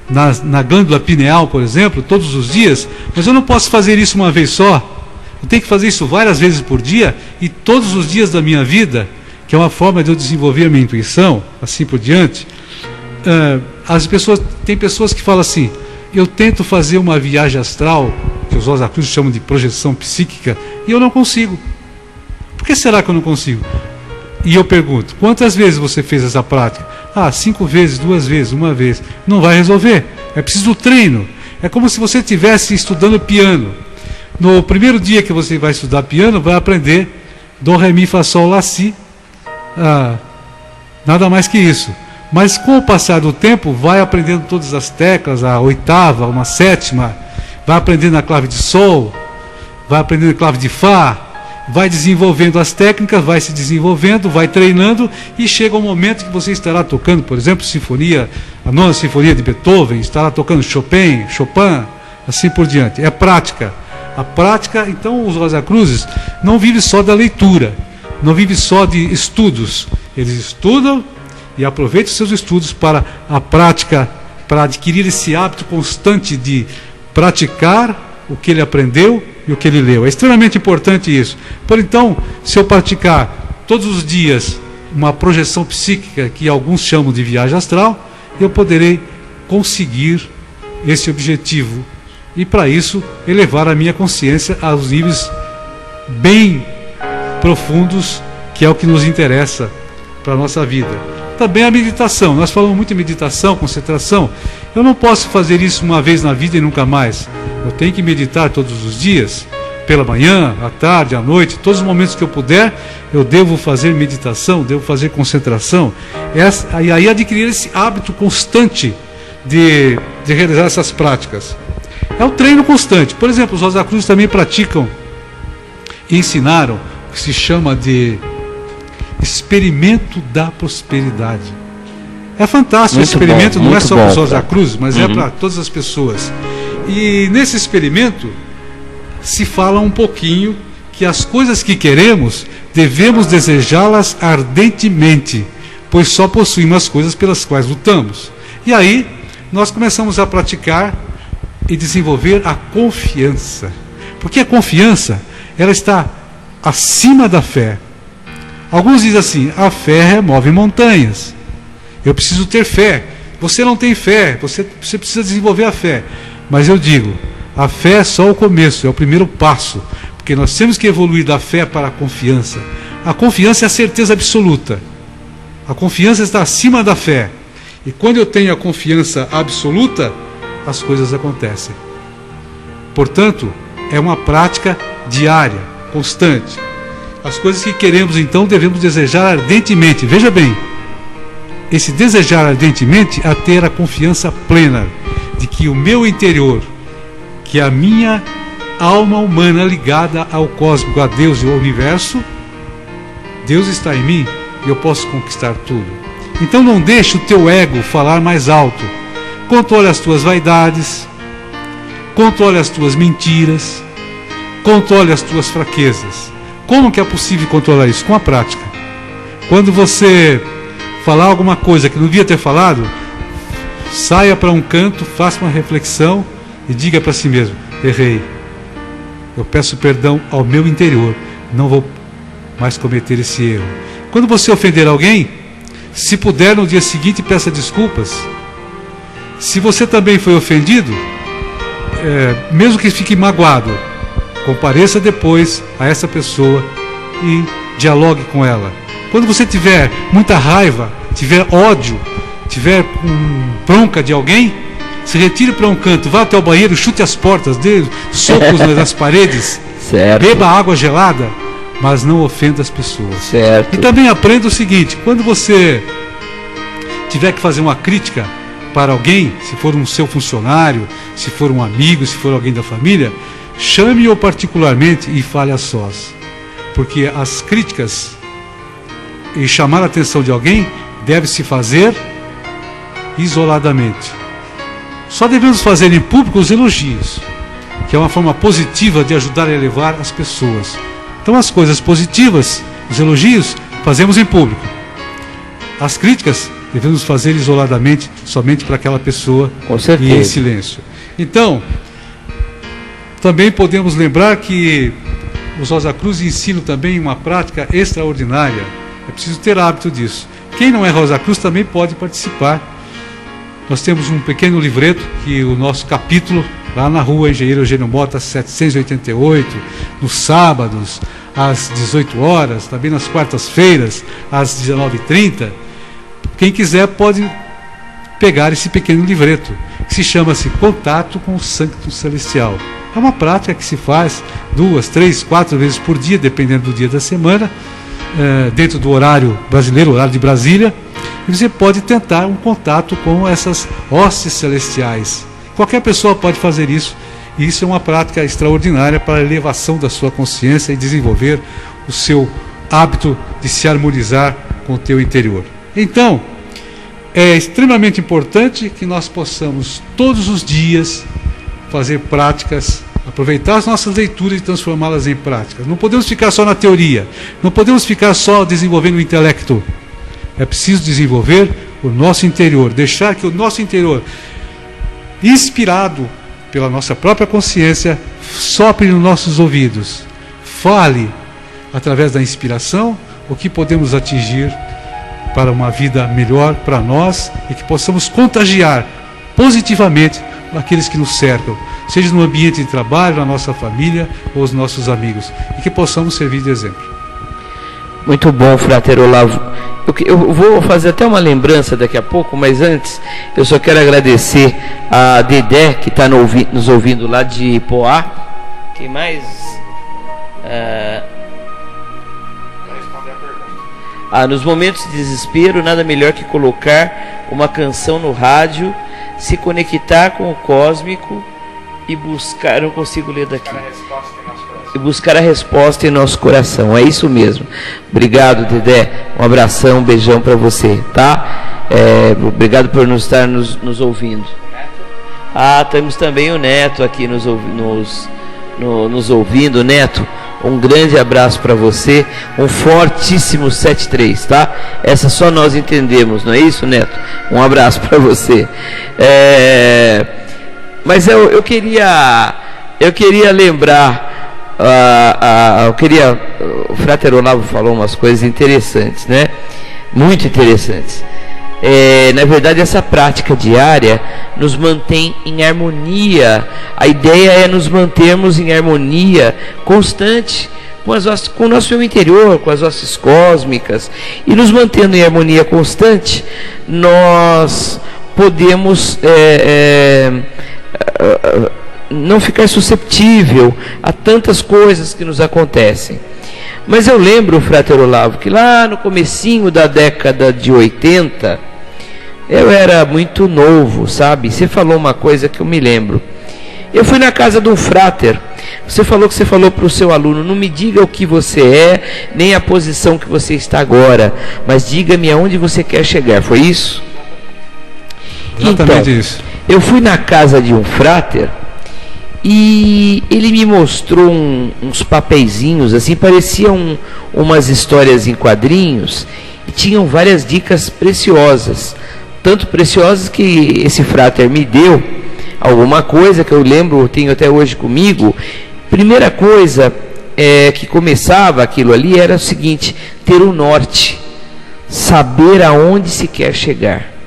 na glândula pineal, por exemplo, todos os dias, mas eu não posso fazer isso uma vez só. Eu tenho que fazer isso várias vezes por dia e todos os dias da minha vida, que é uma forma de eu desenvolver a minha intuição, assim por diante. Tem pessoas que falam assim: eu tento fazer uma viagem astral, que os Rosa Cruz chamam de projeção psíquica, e eu não consigo. Por que será que eu não consigo? E eu pergunto, quantas vezes você fez essa prática? 5 vezes, 2 vezes, 1 vez. Não vai resolver. É preciso treino. É como se você estivesse estudando piano. No primeiro dia que você vai estudar piano, vai aprender Dó, Ré, Mi, Fá, Sol, Lá, Si. Nada mais que isso. Mas com o passar do tempo, vai aprendendo todas as teclas, a oitava, uma sétima, vai aprendendo a clave de Sol, vai aprendendo a clave de Fá, vai desenvolvendo as técnicas, vai se desenvolvendo, vai treinando, e chega um momento que você estará tocando, por exemplo, a 9ª Sinfonia de Beethoven, estará tocando Chopin, assim por diante. É prática. A prática, então, os Rosa Cruzes não vivem só da leitura, não vivem só de estudos. Eles estudam e aproveitam seus estudos para a prática, para adquirir esse hábito constante de praticar o que ele aprendeu e o que ele leu. É extremamente importante isso. Por então, se eu praticar todos os dias uma projeção psíquica, que alguns chamam de viagem astral, eu poderei conseguir esse objetivo. E para isso, elevar a minha consciência aos níveis bem profundos, que é o que nos interessa para a nossa vida. Também a meditação. Nós falamos muito em meditação, concentração. Eu não posso fazer isso uma vez na vida e nunca mais. Eu tenho que meditar todos os dias, pela manhã, à tarde, à noite, todos os momentos que eu puder, eu devo fazer meditação, devo fazer concentração. E aí adquirir esse hábito constante de realizar essas práticas. É um treino constante. Por exemplo, os Rosa Cruz também praticam e ensinaram o que se chama de experimento da prosperidade. É fantástico esse experimento, não é só para os Rosa Cruz, mas é para todas as pessoas. E nesse experimento se fala um pouquinho que as coisas que queremos devemos desejá-las ardentemente, pois só possuímos as coisas pelas quais lutamos. E aí nós começamos a praticar e desenvolver a confiança, porque a confiança, ela está acima da fé. Alguns dizem assim: a fé remove montanhas, eu preciso ter fé. Você não tem fé, você precisa desenvolver a fé. Mas eu digo, a fé é só o começo, é o primeiro passo, porque nós temos que evoluir da fé para a confiança. A confiança é a certeza absoluta, a confiança está acima da fé, e quando eu tenho a confiança absoluta, as coisas acontecem. Portanto, é uma prática diária, constante. As coisas que queremos, então, devemos desejar ardentemente. Veja bem, esse desejar ardentemente é ter a confiança plena de que o meu interior, que a minha alma humana ligada ao cósmico, a Deus e ao universo, Deus está em mim e eu posso conquistar tudo. Então não deixe o teu ego falar mais alto. Controle as tuas vaidades, controle as tuas mentiras, controle as tuas fraquezas. Como que é possível controlar isso? Com a prática. Quando você falar alguma coisa que não devia ter falado, saia para um canto, faça uma reflexão e diga para si mesmo: errei. Eu peço perdão ao meu interior, não vou mais cometer esse erro. Quando você ofender alguém, se puder, no dia seguinte peça desculpas. Se você também foi ofendido, mesmo que fique magoado, compareça depois a essa pessoa e dialogue com ela. Quando você tiver muita raiva, tiver ódio, tiver bronca de alguém, se retire para um canto, vá até o banheiro, chute as portas, dê socos nas paredes, certo. Beba água gelada, mas não ofenda as pessoas. Certo. E também aprenda o seguinte: quando você tiver que fazer uma crítica para alguém, se for um seu funcionário, se for um amigo, se for alguém da família, chame-o particularmente e fale a sós. Porque as críticas e chamar a atenção de alguém deve-se fazer isoladamente. Só devemos fazer em público os elogios, que é uma forma positiva de ajudar a elevar as pessoas. Então as coisas positivas, os elogios, fazemos em público. As críticas devemos fazer isoladamente, somente para aquela pessoa, e em silêncio. Então, também podemos lembrar que os Rosa Cruz ensinam também uma prática extraordinária. É preciso ter hábito disso. Quem não é Rosa Cruz também pode participar Nós temos um pequeno livreto que o nosso capítulo, lá na rua Engenheiro Eugênio Mota, 788, nos sábados, às 18 horas, também nas quartas-feiras, às 19h30. Quem quiser pode pegar esse pequeno livreto, que se chama-se Contato com o Sanctum Celestial. É uma prática que se faz 2, 3, 4 vezes por dia, dependendo do dia da semana, dentro do horário brasileiro, horário de Brasília, e você pode tentar um contato com essas hostes celestiais. Qualquer pessoa pode fazer isso, e isso é uma prática extraordinária para a elevação da sua consciência e desenvolver o seu hábito de se harmonizar com o teu interior. Então, é extremamente importante que nós possamos todos os dias fazer práticas, aproveitar as nossas leituras e transformá-las em práticas. Não podemos ficar só na teoria, não podemos ficar só desenvolvendo o intelecto. É preciso desenvolver o nosso interior, deixar que o nosso interior, inspirado pela nossa própria consciência, sopre nos nossos ouvidos, fale através da inspiração o que podemos atingir para uma vida melhor para nós e que possamos contagiar positivamente aqueles que nos cercam, seja no ambiente de trabalho, na nossa família ou os nossos amigos, e que possamos servir de exemplo. Muito bom, Frater Olavo. Eu vou fazer até uma lembrança daqui a pouco, mas antes eu só quero agradecer a Dedé, que está nos ouvindo lá de Poá. Quem mais? Nos momentos de desespero, nada melhor que colocar uma canção no rádio, se conectar com o cósmico e buscar, eu não consigo ler daqui, e buscar a resposta em nosso coração. É isso mesmo. Obrigado, Dedé. Um abração, um beijão para você, tá? Obrigado por estar nos ouvindo. Temos também o Neto aqui nos ouvindo. Neto, um grande abraço para você, um fortíssimo 73, tá? Essa só nós entendemos, não é isso, Neto? Um abraço para você. Mas eu queria lembrar, o Frater Olavo falou umas coisas interessantes, né? Muito interessantes. Na verdade, essa prática diária nos mantém em harmonia. A ideia é nos mantermos em harmonia constante com o nosso eu interior, com as hostes cósmicas, e nos mantendo em harmonia constante, nós podemos não ficar susceptível a tantas coisas que nos acontecem. Mas eu lembro, Frater Olavo, que lá no comecinho da década de 80, eu era muito novo, sabe? Você falou uma coisa que eu me lembro. Eu fui na casa de um frater. Você falou para o seu aluno: não me diga o que você é, nem a posição que você está agora, mas diga-me aonde você quer chegar. Foi isso? Exatamente isso. Eu fui na casa de um frater e ele me mostrou uns papeizinhos, assim, pareciam umas histórias em quadrinhos, e tinham várias dicas preciosas, tanto preciosas que esse frater me deu alguma coisa que eu lembro, eu tenho até hoje comigo. Primeira coisa que começava aquilo ali era o seguinte: ter o norte, saber aonde se quer chegar.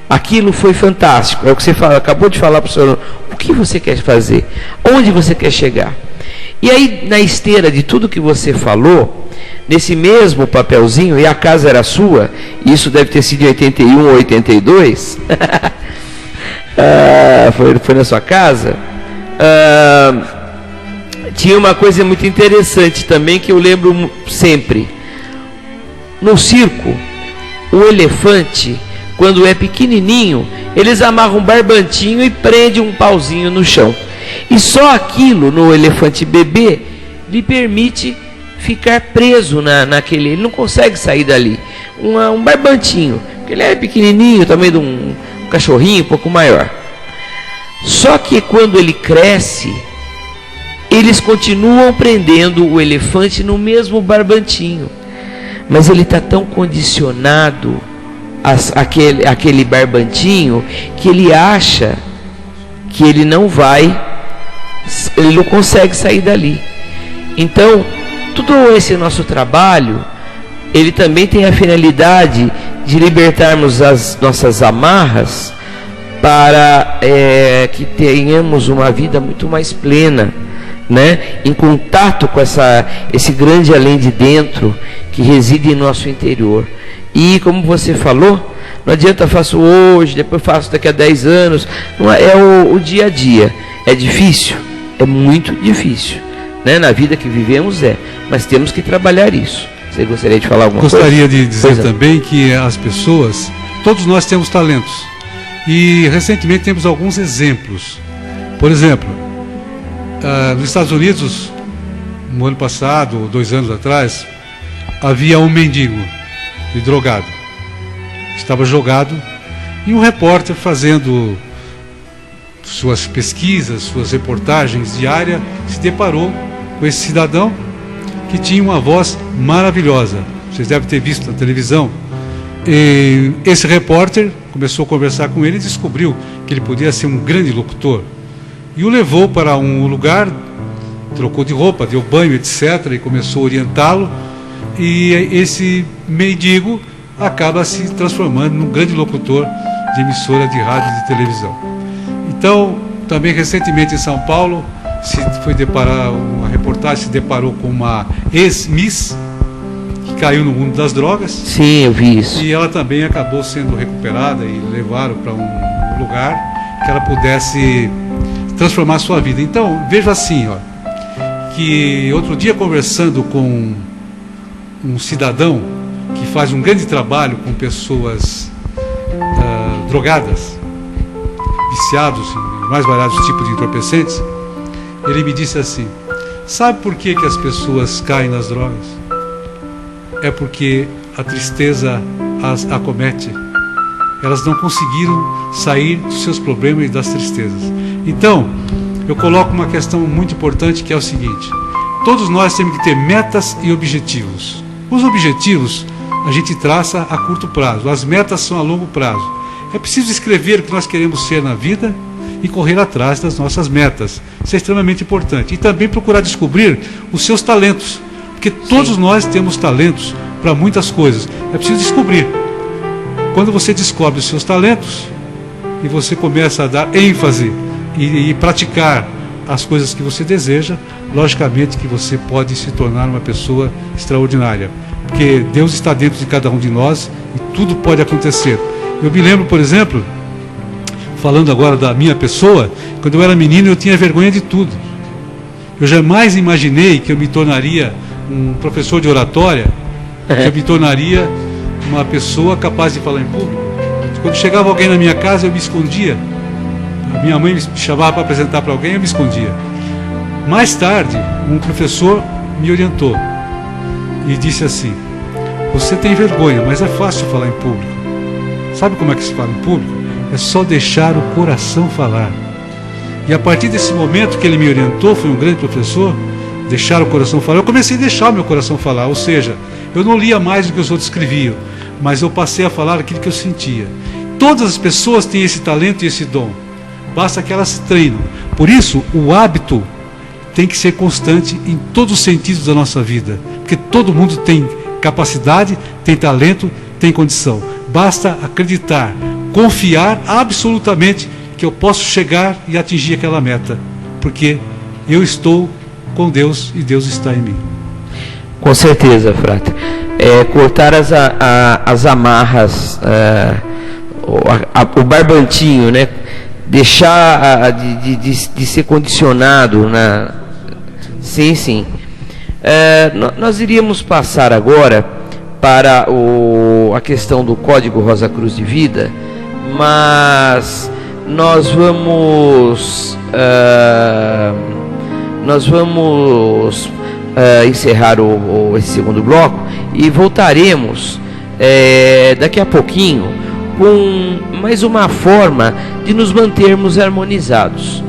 Aquilo foi fantástico. É o que você acabou de falar para o senhor. O que você quer fazer? Onde você quer chegar? E aí, na esteira de tudo que você falou, nesse mesmo papelzinho, e a casa era sua, isso deve ter sido em 81 ou 82, foi na sua casa, tinha uma coisa muito interessante também que eu lembro sempre. No circo, o elefante, quando é pequenininho, eles amarram um barbantinho e prendem um pauzinho no chão. E só aquilo, no elefante bebê, lhe permite ficar preso naquele. Ele não consegue sair dali. Um barbantinho, porque ele é pequenininho, também de um cachorrinho um pouco maior. Só que quando ele cresce, eles continuam prendendo o elefante no mesmo barbantinho. Mas ele está tão condicionado aquele barbantinho que ele acha que ele não consegue sair dali. Então, todo esse nosso trabalho, ele também tem a finalidade de libertarmos as nossas amarras para que tenhamos uma vida muito mais plena, né? Em contato com esse grande além de dentro que reside em nosso interior. E como você falou, não adianta faço hoje, depois faço daqui a 10 anos. Não é o dia a dia. É difícil, é muito difícil, né? Na vida que vivemos mas temos que trabalhar isso. Você gostaria de falar alguma coisa? Gostaria de dizer também que as pessoas, todos nós temos talentos. E recentemente temos alguns exemplos. Por exemplo, nos Estados Unidos, no ano passado, 2 anos atrás, havia um mendigo e drogado. Estava jogado e um repórter fazendo suas pesquisas, suas reportagens diárias, se deparou com esse cidadão que tinha uma voz maravilhosa. Vocês devem ter visto na televisão. E esse repórter começou a conversar com ele e descobriu que ele podia ser um grande locutor. E o levou para um lugar, trocou de roupa, deu banho, etc. e começou a orientá-lo. E esse mendigo acaba se transformando num grande locutor de emissora de rádio e de televisão. Então, também recentemente em São Paulo, uma reportagem se deparou com uma ex-miss que caiu no mundo das drogas. Sim, eu vi isso. E ela também acabou sendo recuperada e levaram para um lugar que ela pudesse transformar a sua vida. Então, veja assim, que outro dia conversando com um cidadão que faz um grande trabalho com pessoas drogadas, viciados em mais variados tipos de entorpecentes, ele me disse assim: sabe por que as pessoas caem nas drogas? É porque a tristeza as acomete. Elas não conseguiram sair dos seus problemas e das tristezas. Então, eu coloco uma questão muito importante, que é o seguinte: todos nós temos que ter metas e objetivos. Os objetivos a gente traça a curto prazo, as metas são a longo prazo. É preciso escrever o que nós queremos ser na vida e correr atrás das nossas metas. Isso é extremamente importante. E também procurar descobrir os seus talentos, porque todos nós temos talentos para muitas coisas. É preciso descobrir. Quando você descobre os seus talentos e você começa a dar ênfase e praticar as coisas que você deseja, logicamente que você pode se tornar uma pessoa extraordinária, porque Deus está dentro de cada um de nós e tudo pode acontecer. Eu me lembro, por exemplo, falando agora da minha pessoa, quando eu era menino eu tinha vergonha de tudo. Eu jamais imaginei que eu me tornaria um professor de oratória, que eu me tornaria uma pessoa capaz de falar em público. Quando chegava alguém na minha casa, eu me escondia. A minha mãe me chamava para apresentar para alguém, eu me escondia. Mais tarde, um professor me orientou e disse assim: você tem vergonha, mas é fácil falar em público. Sabe como é que se fala em público? É só deixar o coração falar. E a partir desse momento que ele me orientou, foi um grande professor, deixar o coração falar, eu comecei a deixar o meu coração falar. Ou seja, eu não lia mais o que os outros escreviam, mas eu passei a falar aquilo que eu sentia. Todas as pessoas têm esse talento e esse dom, basta que elas se treinam. Por isso, o hábito tem que ser constante em todos os sentidos da nossa vida, porque todo mundo tem capacidade, tem talento, tem condição. Basta acreditar, confiar absolutamente que eu posso chegar e atingir aquela meta, porque eu estou com Deus e Deus está em mim. Com certeza, Frater. Cortar as amarras, o barbantinho, né? Deixar de ser condicionado. Sim. Nós iríamos passar agora para a questão do Código Rosa Cruz de Vida, mas nós vamos encerrar esse segundo bloco e voltaremos daqui a pouquinho com mais uma forma de nos mantermos harmonizados.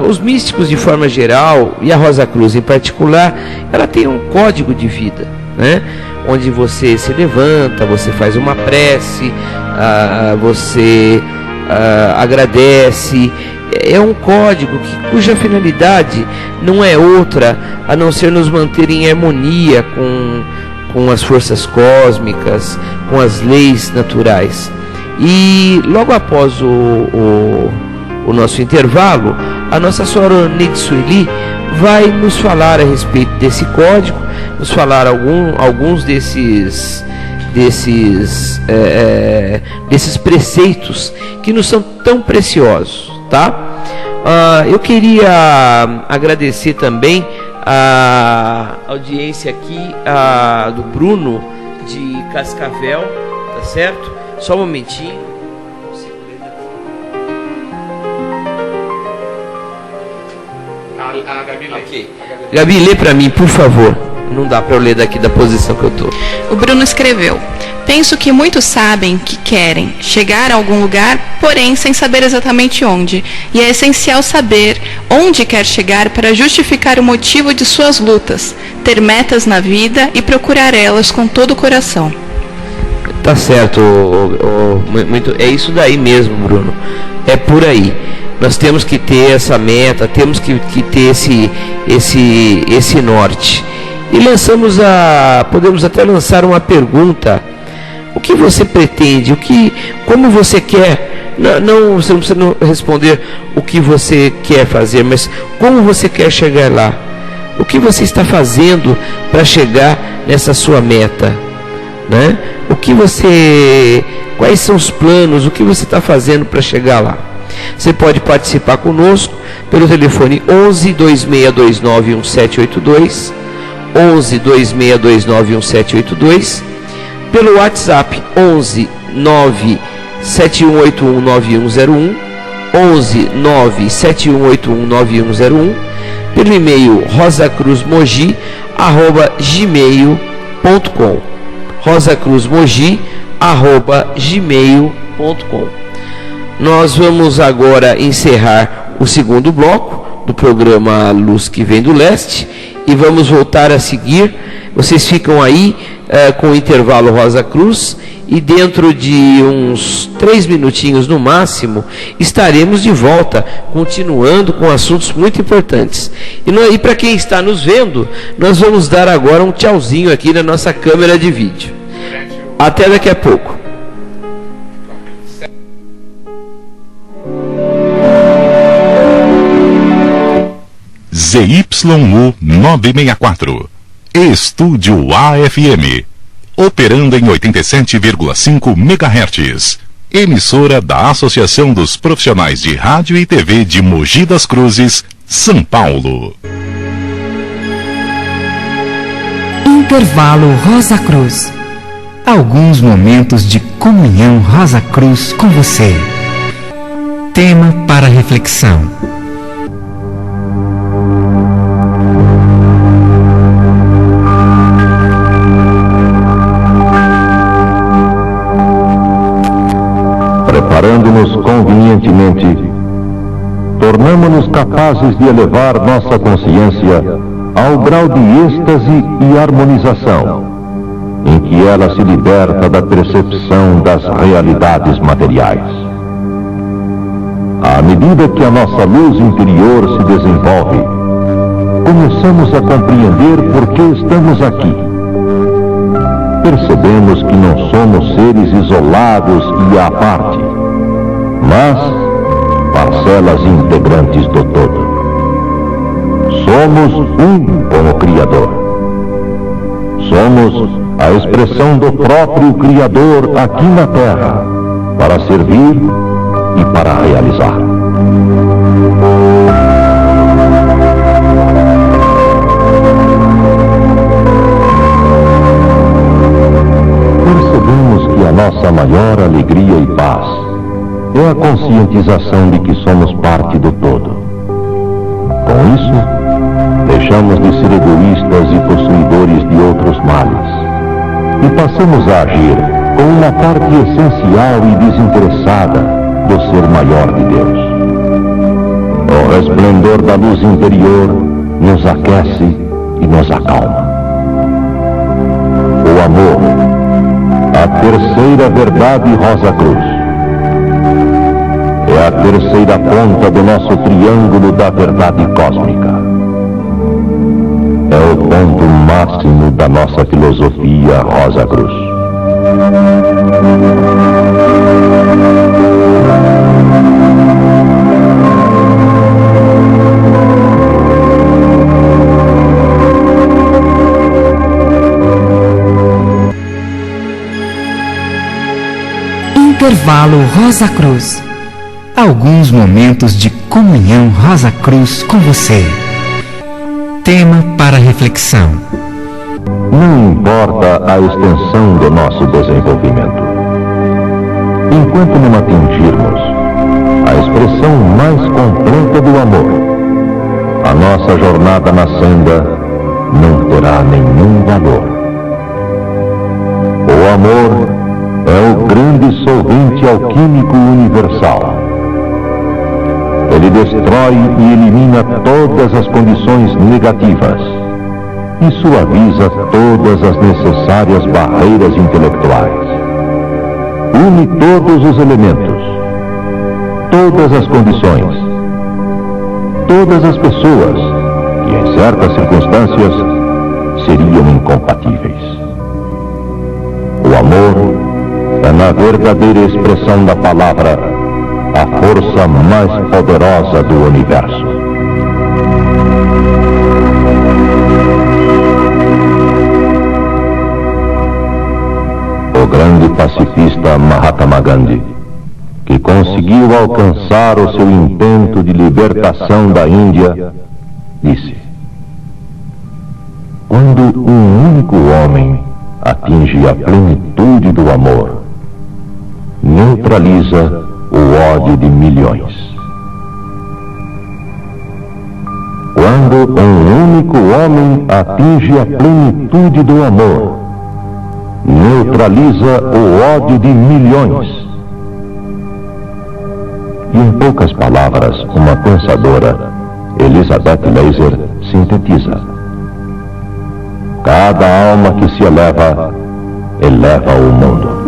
Os místicos de forma geral e a Rosa Cruz em particular, ela tem um código de vida, né? Onde você se levanta, você faz uma prece, você agradece. É um código cuja finalidade não é outra a não ser nos manter em harmonia com as forças cósmicas, com as leis naturais. E logo após o nosso intervalo, a nossa senhora Neide Sueli vai nos falar a respeito desse código, nos falar alguns desses preceitos que nos são tão preciosos, tá? Eu queria agradecer também a audiência aqui do Bruno de Cascavel, tá certo? Só um momentinho. Okay. Gabi, lê para mim, por favor. Não dá para eu ler daqui da posição que eu tô. O Bruno escreveu: penso que muitos sabem que querem chegar a algum lugar, porém sem saber exatamente onde. E é essencial saber onde quer chegar para justificar o motivo de suas lutas, ter metas na vida e procurar elas com todo o coração. Tá certo, é isso daí mesmo, Bruno. É por aí. Nós temos que ter essa meta, temos que ter esse norte. E podemos até lançar uma pergunta: o que você pretende? Como você quer? Você não precisa responder o que você quer fazer, mas como você quer chegar lá? O que você está fazendo para chegar nessa sua meta, né? Quais são os planos? O que você está fazendo para chegar lá? Você pode participar conosco pelo telefone 11 2629 1782, 11 2629 1782, pelo WhatsApp 11 97181 9101, 11 97181 9101, pelo e-mail rosacruzmogi@gmail.com, rosacruzmogi@gmail.com. Nós vamos agora encerrar o segundo bloco do programa Luz que Vem do Leste e vamos voltar a seguir. Vocês ficam aí com o intervalo Rosa Cruz e dentro de uns 3 minutinhos no máximo estaremos de volta, continuando com assuntos muito importantes. E para quem está nos vendo, nós vamos dar agora um tchauzinho aqui na nossa câmera de vídeo. Até daqui a pouco. ZYU 964, Estúdio AFM, operando em 87,5 MHz, emissora da Associação dos Profissionais de Rádio e TV de Mogi das Cruzes, São Paulo. Intervalo Rosa Cruz. Alguns momentos de comunhão Rosa Cruz com você. Tema para reflexão. Preparando-nos convenientemente, tornamo-nos capazes de elevar nossa consciência ao grau de êxtase e harmonização, em que ela se liberta da percepção das realidades materiais. À medida que a nossa luz interior se desenvolve, começamos a compreender por que estamos aqui. Percebemos que não somos seres isolados e à parte, mas parcelas integrantes do todo. Somos um com o Criador. Somos a expressão do próprio Criador aqui na Terra, para servir e para realizar. Percebemos que a nossa maior alegria e paz é a conscientização de que somos parte do todo. Com isso, deixamos de ser egoístas e possuidores de outros males e passamos a agir com uma parte essencial e desinteressada do ser maior de Deus. O resplendor da luz interior nos aquece e nos acalma. O amor, a terceira verdade Rosa Cruz, é a terceira ponta do nosso triângulo da verdade cósmica. É o ponto máximo da nossa filosofia Rosa Cruz. Intervalo Rosa Cruz. Alguns momentos de comunhão Rosa Cruz com você. Tema para reflexão. Não importa a extensão do nosso desenvolvimento. Enquanto não atingirmos a expressão mais completa do amor, a nossa jornada na senda não terá nenhum valor. O amor é o grande solvente alquímico universal. Ele destrói e elimina todas as condições negativas e suaviza todas as necessárias barreiras intelectuais. Une todos os elementos, todas as condições, todas as pessoas que em certas circunstâncias seriam incompatíveis. O amor é, na verdadeira expressão da palavra, a força mais poderosa do universo. O grande pacifista Mahatma Gandhi, que conseguiu alcançar o seu intento de libertação da Índia, disse: quando um único homem atinge a plenitude do amor, neutraliza o ódio de milhões. Quando um único homem atinge a plenitude do amor, neutraliza o ódio de milhões. E em poucas palavras, uma pensadora, Elizabeth Laser, sintetiza: cada alma que se eleva, eleva o mundo.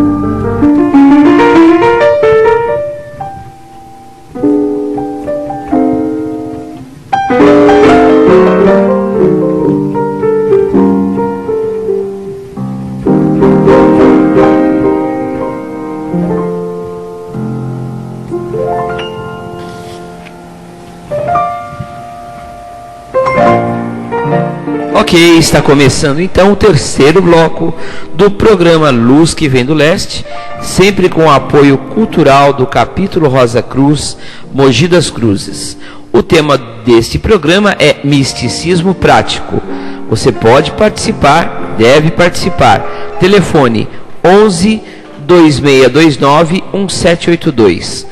Ok, está começando então o terceiro bloco do programa Luz que Vem do Leste, sempre com o apoio cultural do capítulo Rosa Cruz, Mogi das Cruzes. O tema deste programa é misticismo prático. Você pode participar, deve participar. Telefone 11 2629 1782.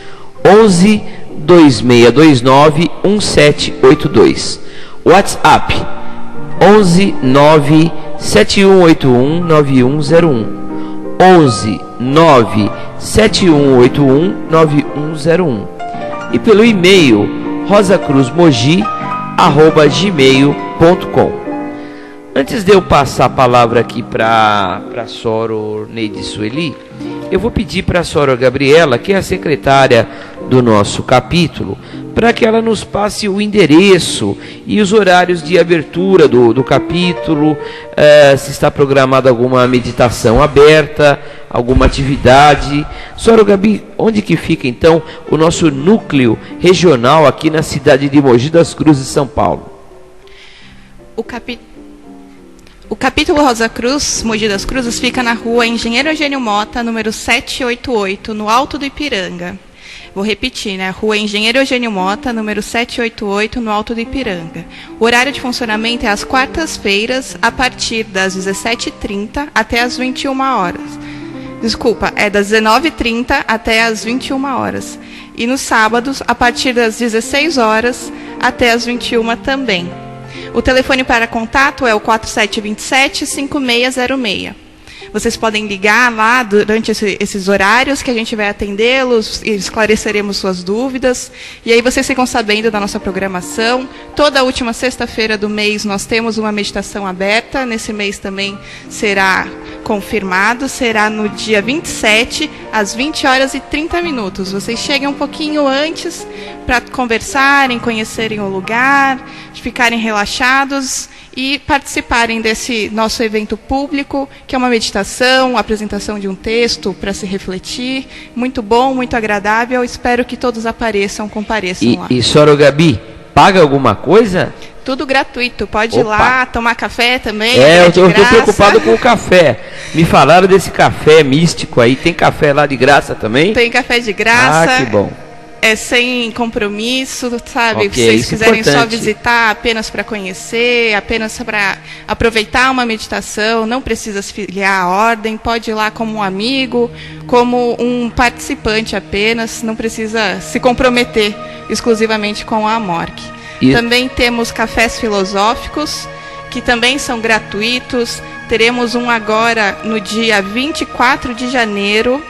11 2629 1782. WhatsApp 11 9 7181 9101. 11 9 7181 9101. E pelo e-mail rosacruzmogi@gmail.com. Antes de eu passar a palavra aqui para Soro Neide Sueli, eu vou pedir para a Soro Gabriela, que é a secretária do nosso capítulo, para que ela nos passe o endereço e os horários de abertura do capítulo, se está programada alguma meditação aberta, alguma atividade. Soro Gabi, onde que fica então o nosso núcleo regional aqui na cidade de Mogi das Cruzes, São Paulo? O capítulo Rosa Cruz, Mogi das Cruzes, fica na rua Engenheiro Eugênio Mota, número 788, no Alto do Ipiranga. Vou repetir, né? Rua Engenheiro Eugênio Mota, número 788, no Alto do Ipiranga. O horário de funcionamento é às quartas-feiras, a partir das 17h30 até as 21 horas. Desculpa, é das 19h30 até as 21 horas. E nos sábados, a partir das 16 horas até as 21 também. O telefone para contato é o 4727-5606. Vocês podem ligar lá durante esses horários que a gente vai atendê-los e esclareceremos suas dúvidas. E aí vocês ficam sabendo da nossa programação. Toda última sexta-feira do mês nós temos uma meditação aberta. Nesse mês também será confirmado. Será no dia 27, às 20h30. Vocês chegam um pouquinho antes para conversarem, conhecerem o lugar, ficarem relaxados e participarem desse nosso evento público, que é uma meditação, apresentação de um texto para se refletir. Muito bom, muito agradável. Espero que todos compareçam lá. E Soro Gabi, paga alguma coisa? tudo gratuito. Pode ir Opa. lá tomar café também. Eu de estou graça. preocupado com o café. Me falaram desse café místico aí. Tem café lá de graça também? Tem café de graça. Ah, que bom. É sem compromisso, sabe? Ok, Se vocês isso é quiserem só importante. visitar apenas para conhecer, apenas para aproveitar uma meditação, não precisa se filiar à ordem, pode ir lá como um amigo, como um participante apenas, não precisa se comprometer exclusivamente com a AMORC. E- Também temos cafés filosóficos, que também são gratuitos. Teremos um agora no dia 24 de janeiro,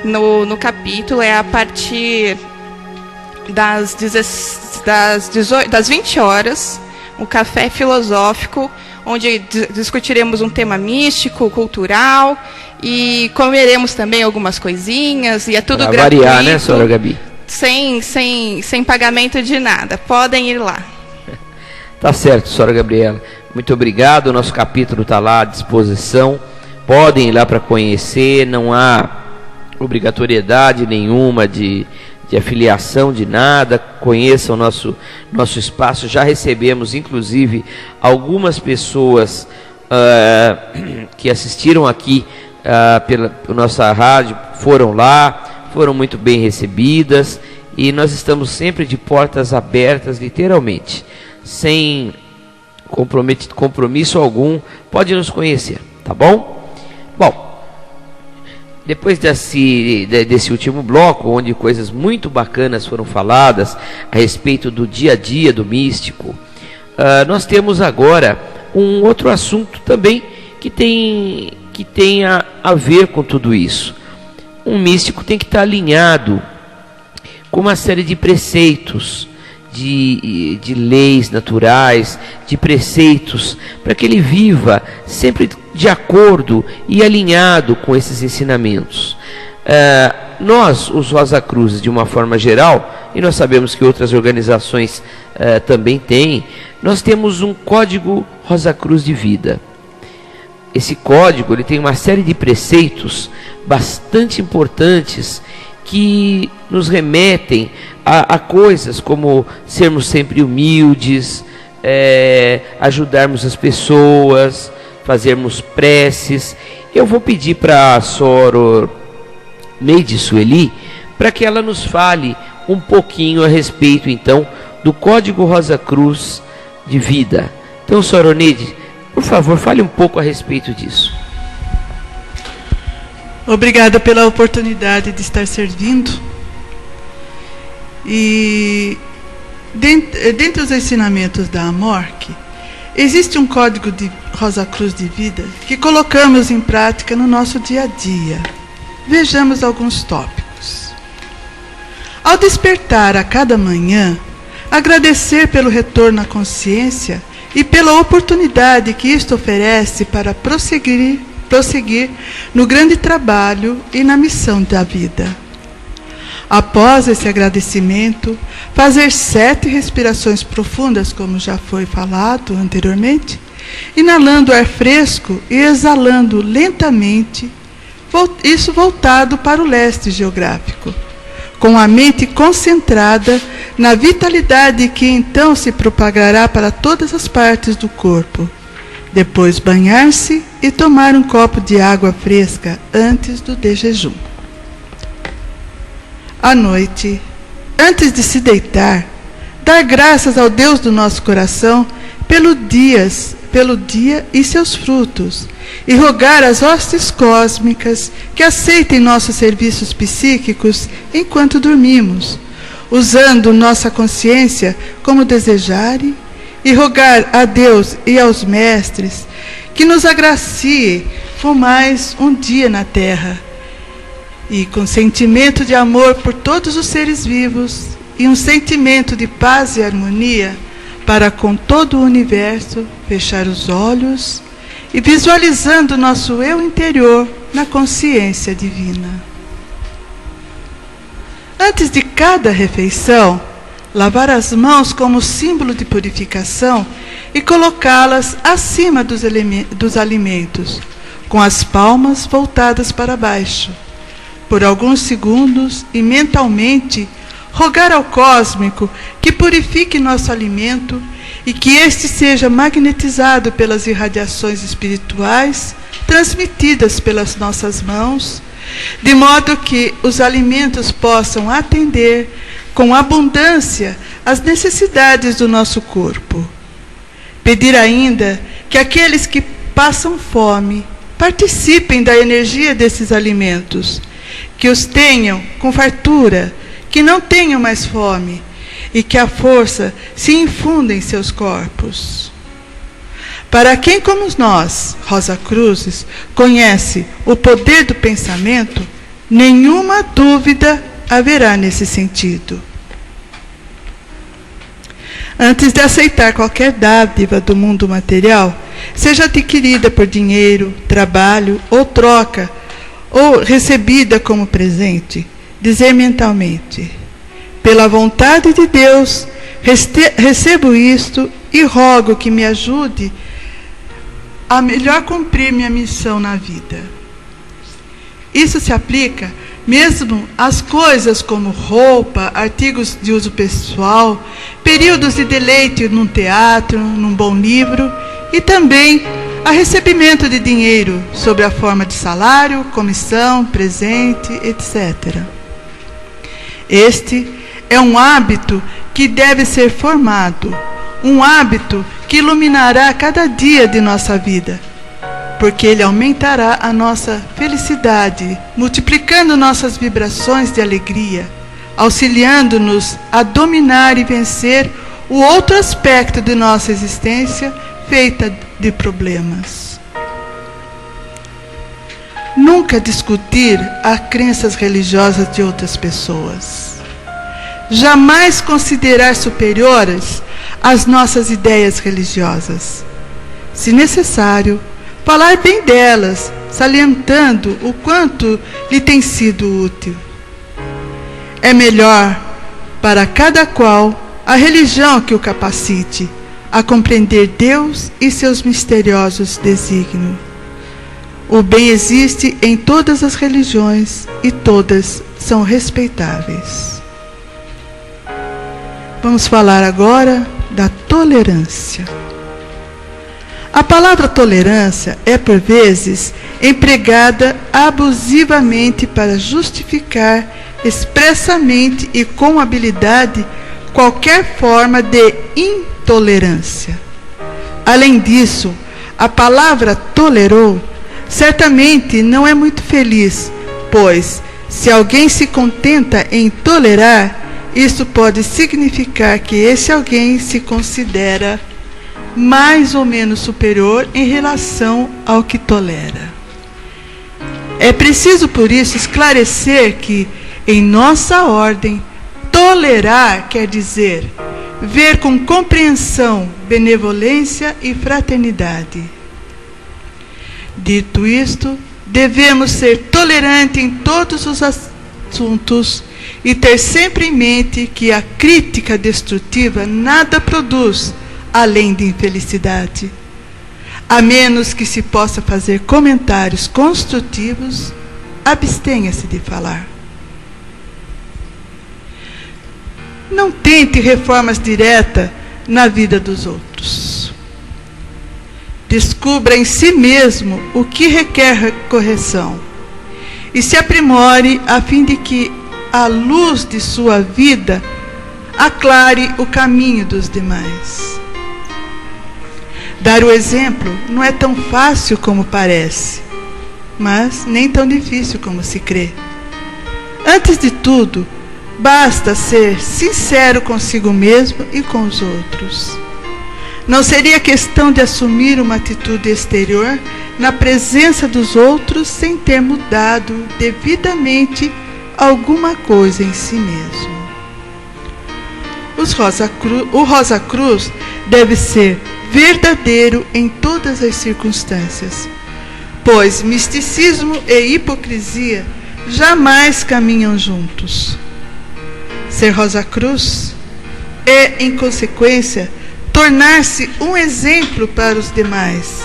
no capítulo, é a partir das 20 horas, um café filosófico, onde discutiremos um tema místico, cultural, e comeremos também algumas coisinhas, e é tudo Pra gratuito. variar, né, senhora Gabi? Sem pagamento de nada. Podem ir lá. Tá certo, senhora Gabriela. Muito obrigado. O nosso capítulo está lá à disposição. Podem ir lá para conhecer. Não há obrigatoriedade nenhuma de afiliação de nada. Conheçam o nosso espaço. Já recebemos, inclusive, algumas pessoas que assistiram aqui pela nossa rádio, foram lá, foram muito bem recebidas, e nós estamos sempre de portas abertas, literalmente, sem compromisso algum. Pode nos conhecer, tá bom? Bom, depois desse último bloco, onde coisas muito bacanas foram faladas a respeito do dia a dia do místico, nós temos agora um outro assunto também que tem a ver com tudo isso. Um místico tem que estar alinhado com uma série de preceitos, de leis naturais, de preceitos, para que ele viva sempre de acordo e alinhado com esses ensinamentos. Nós, os Rosa Cruzes, de uma forma geral, e nós sabemos que outras organizações também têm, nós temos um código Rosa Cruz de vida. Esse código, ele tem uma série de preceitos bastante importantes que nos remetem a coisas como sermos sempre humildes, ajudarmos as pessoas, fazermos preces. Eu vou pedir para a Soro Neide Sueli para que ela nos fale um pouquinho a respeito, então, do Código Rosa Cruz de Vida. Então, Soro Neide, por favor, fale um pouco a respeito disso. Obrigada pela oportunidade de estar servindo. E dentre os ensinamentos da AMORC, existe um código de Rosa Cruz de vida que colocamos em prática no nosso dia a dia. Vejamos alguns tópicos. Ao despertar a cada manhã, agradecer pelo retorno à consciência e pela oportunidade que isto oferece para prosseguir no grande trabalho e na missão da vida. Após esse agradecimento, fazer 7 respirações profundas, como já foi falado anteriormente, inalando ar fresco e exalando lentamente, isso voltado para o leste geográfico, com a mente concentrada na vitalidade que então se propagará para todas as partes do corpo. Depois banhar-se e tomar um copo de água fresca antes do jejum. À noite, antes de se deitar, dar graças ao Deus do nosso coração pelo dia e seus frutos, e rogar às hostes cósmicas que aceitem nossos serviços psíquicos enquanto dormimos, usando nossa consciência como desejarem, e rogar a Deus e aos mestres que nos agracie com mais um dia na Terra, e com sentimento de amor por todos os seres vivos e um sentimento de paz e harmonia para com todo o universo, fechar os olhos e visualizando nosso eu interior na consciência divina. Antes de cada refeição, lavar as mãos como símbolo de purificação e colocá-las acima dos alimentos, com as palmas voltadas para baixo. Por alguns segundos e mentalmente rogar ao cósmico que purifique nosso alimento e que este seja magnetizado pelas irradiações espirituais transmitidas pelas nossas mãos, de modo que os alimentos possam atender com abundância às necessidades do nosso corpo. Pedir ainda que aqueles que passam fome participem da energia desses alimentos, que os tenham com fartura, que não tenham mais fome, e que a força se infunda em seus corpos. Para quem como nós, Rosa Cruzes, conhece o poder do pensamento, nenhuma dúvida haverá nesse sentido. Antes de aceitar qualquer dádiva do mundo material, seja adquirida por dinheiro, trabalho ou troca, ou recebida como presente, dizer mentalmente: pela vontade de Deus, recebo isto e rogo que me ajude a melhor cumprir minha missão na vida. Isso se aplica mesmo às coisas como roupa, artigos de uso pessoal, períodos de deleite num teatro, num bom livro, e também a recebimento de dinheiro sob a forma de salário, comissão, presente, etc. Este é um hábito que deve ser formado, um hábito que iluminará cada dia de nossa vida, porque ele aumentará a nossa felicidade, multiplicando nossas vibrações de alegria, auxiliando-nos a dominar e vencer o outro aspecto de nossa existência, feita de problemas. Nunca discutir as crenças religiosas de outras pessoas. Jamais considerar superiores as nossas ideias religiosas. Se necessário, falar bem delas, salientando o quanto lhe tem sido útil. É melhor para cada qual a religião que o capacite a compreender Deus e seus misteriosos desígnios. O bem existe em todas as religiões e todas são respeitáveis. Vamos falar agora da tolerância. A palavra tolerância é, por vezes, empregada abusivamente para justificar expressamente e com habilidade qualquer forma de intolerância. Além disso, a palavra tolerou certamente não é muito feliz, pois, se alguém se contenta em tolerar, isso pode significar que esse alguém se considera mais ou menos superior em relação ao que tolera. É preciso, por isso, esclarecer que, em nossa ordem, tolerar quer dizer ver com compreensão, benevolência e fraternidade. Dito isto, devemos ser tolerantes em todos os assuntos e ter sempre em mente que a crítica destrutiva nada produz além de infelicidade. A menos que se possa fazer comentários construtivos, abstenha-se de falar. Não tente reformas diretas na vida dos outros. Descubra em si mesmo o que requer correção e se aprimore a fim de que a luz de sua vida aclare o caminho dos demais. Dar o exemplo não é tão fácil como parece, mas nem tão difícil como se crê. Antes de tudo, basta ser sincero consigo mesmo e com os outros. Não seria questão de assumir uma atitude exterior na presença dos outros sem ter mudado devidamente alguma coisa em si mesmo. O Rosa Cruz deve ser verdadeiro em todas as circunstâncias, pois misticismo e hipocrisia jamais caminham juntos. Ser Rosa Cruz é, em consequência, tornar-se um exemplo para os demais,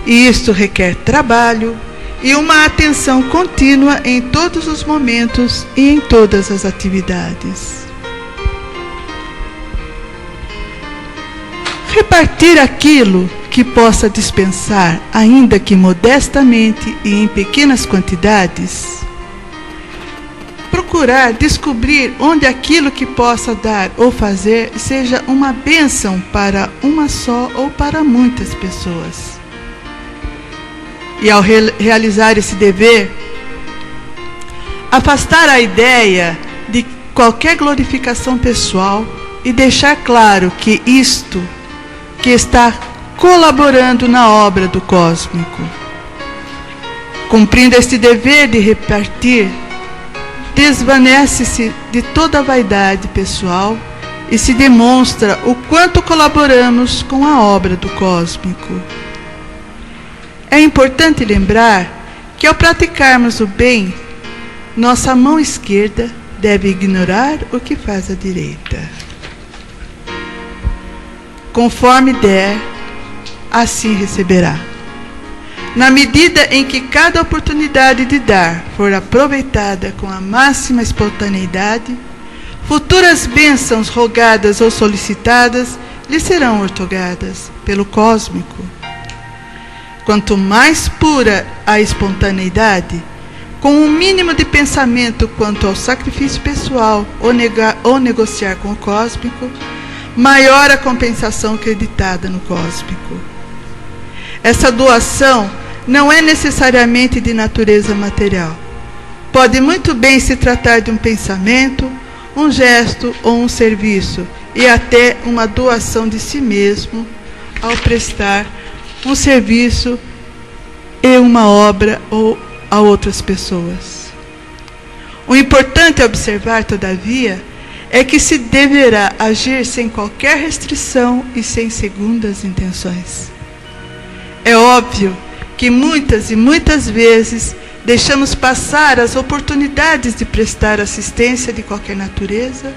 e isto requer trabalho e uma atenção contínua em todos os momentos e em todas as atividades. repartir aquilo que possa dispensar, ainda que modestamente e em pequenas quantidades. Procurar descobrir onde aquilo que possa dar ou fazer seja uma bênção para uma só ou para muitas pessoas. E ao realizar esse dever, afastar a ideia de qualquer glorificação pessoal e deixar claro que isto que está colaborando na obra do cósmico. Cumprindo este dever de repartir, desvanece-se de toda a vaidade pessoal e se demonstra o quanto colaboramos com a obra do cósmico. É importante lembrar que ao praticarmos o bem, nossa mão esquerda deve ignorar o que faz a direita. Conforme der, assim receberá. Na medida em que cada oportunidade de dar for aproveitada com a máxima espontaneidade, futuras bênçãos rogadas ou solicitadas lhe serão outorgadas pelo cósmico. Quanto mais pura a espontaneidade, com um mínimo de pensamento quanto ao sacrifício pessoal ou negociar com o cósmico, maior a compensação acreditada no cósmico. Essa doação não é necessariamente de natureza material. Pode muito bem se tratar de um pensamento, um gesto ou um serviço, e até uma doação de si mesmo ao prestar um serviço e uma obra ou a outras pessoas. O importante a observar, todavia, é que se deverá agir sem qualquer restrição e sem segundas intenções. É óbvio que muitas e muitas vezes deixamos passar as oportunidades de prestar assistência de qualquer natureza